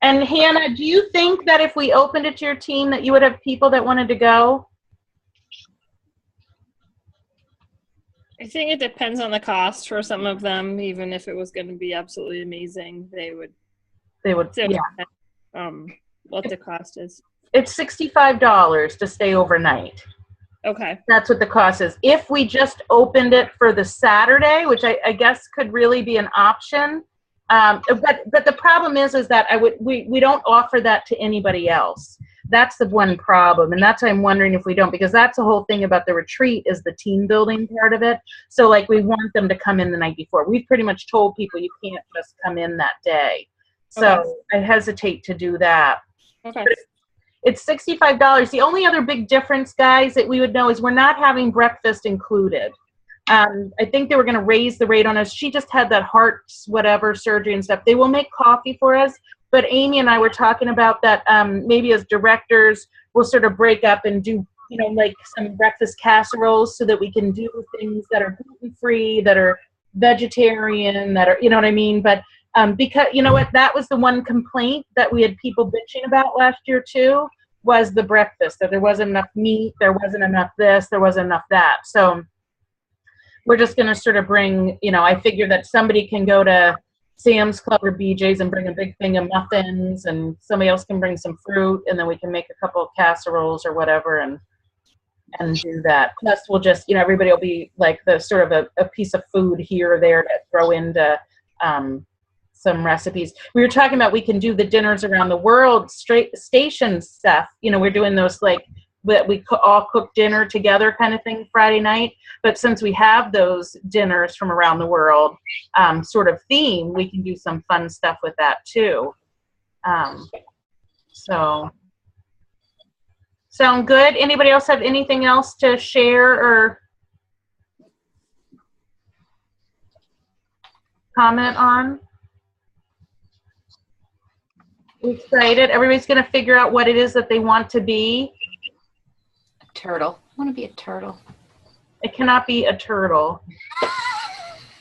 And Hannah, do you think that if we opened it to your team that you would have people that wanted to go? I think it depends on the cost for some of them. Even if it was going to be absolutely amazing, they would. Yeah. What the cost is? It's $65 to stay overnight. Okay. That's what the cost is. If we just opened it for the Saturday, which I guess could really be an option, but the problem is that we don't offer that to anybody else. That's the one problem, and that's why I'm wondering if we don't, because that's the whole thing about the retreat is the team building part of it. So like we want them to come in the night before. We've pretty much told people you can't just come in that day. So okay. I hesitate to do that. Okay. But it's $65. The only other big difference, guys, that we would know is we're not having breakfast included. I think they were going to raise the rate on us. She just had that heart whatever surgery and stuff. They will make coffee for us. But Amy and I were talking about that maybe as directors, we'll sort of break up and do, like some breakfast casseroles so that we can do things that are gluten-free, that are vegetarian, that are, you know what I mean? But because, you know what, that was the one complaint that we had people bitching about last year too, was the breakfast, that there wasn't enough meat, there wasn't enough this, there wasn't enough that. So we're just going to sort of bring, I figure that somebody can go to Sam's Club or BJ's and bring a big thing of muffins, and somebody else can bring some fruit, and then we can make a couple of casseroles or whatever and do that. Plus we'll just, everybody will be like the sort of a piece of food here or there to throw into some recipes. We were talking about we can do the dinners around the world station stuff. We're doing those like that we all cook dinner together kind of thing Friday night. But since we have those dinners from around the world sort of theme, we can do some fun stuff with that too. So sound good? Anybody else have anything else to share or comment on? Excited? Everybody's going to figure out what it is that they want to be. Turtle. I want to be a turtle. It cannot be a turtle.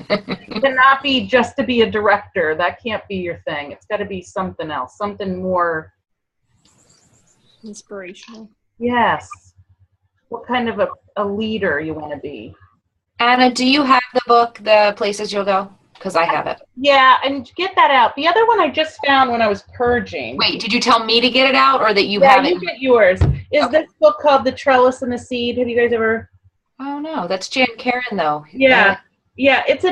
It cannot be just to be a director. That can't be your thing. It's got to be something else, something more inspirational. Yes. What kind of a leader you want to be? Anna, do you have the book, The Places You'll Go? Because I have it. Yeah, and get that out. The other one I just found when I was purging. Wait, did you tell me to get it out or that you have it? Yeah, you get yours. Is this book called The Trellis and the Seed? Have you guys ever? Oh, no. That's Jan Karen, though. Yeah. Yeah, it's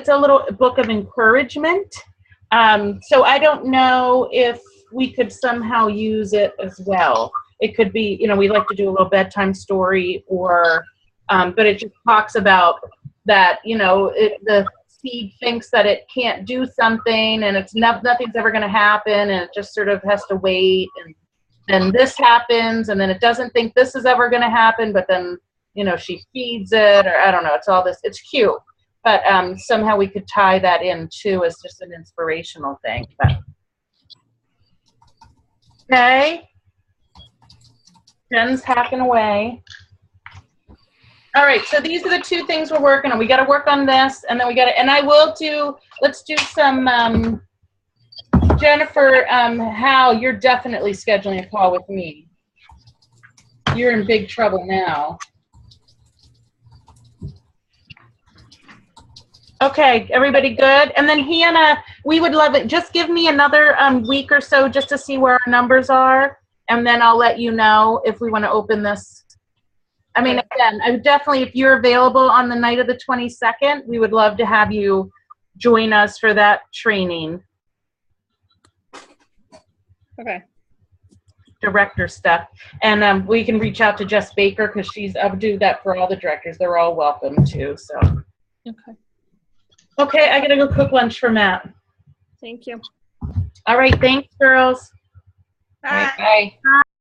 a little book of encouragement. So I don't know if we could somehow use it as well. It could be, we like to do a little bedtime story or, but it just talks about that, the seed thinks that it can't do something and nothing's ever going to happen and it just sort of has to wait, and then this happens and then it doesn't think this is ever going to happen, but then she feeds it, or I don't know, it's all this, it's cute, but somehow we could tie that in too as just an inspirational thing. But okay, Jen's hacking away. All right, so these are the two things we're working on. We got to work on this, and then let's do some, Jennifer, Hal, you're definitely scheduling a call with me. You're in big trouble now. Okay, everybody good? And then Hannah, we would love it. Just give me another week or so just to see where our numbers are, and then I'll let you know if we want to open this. I mean, again, I would definitely, if you're available on the night of the 22nd, we would love to have you join us for that training. Okay. director stuff. And we can reach out to Jess Baker because I'll do that for all the directors. They're all welcome too. So. Okay, I gotta go cook lunch for Matt. Thank you. All right, thanks, girls. Bye. Bye.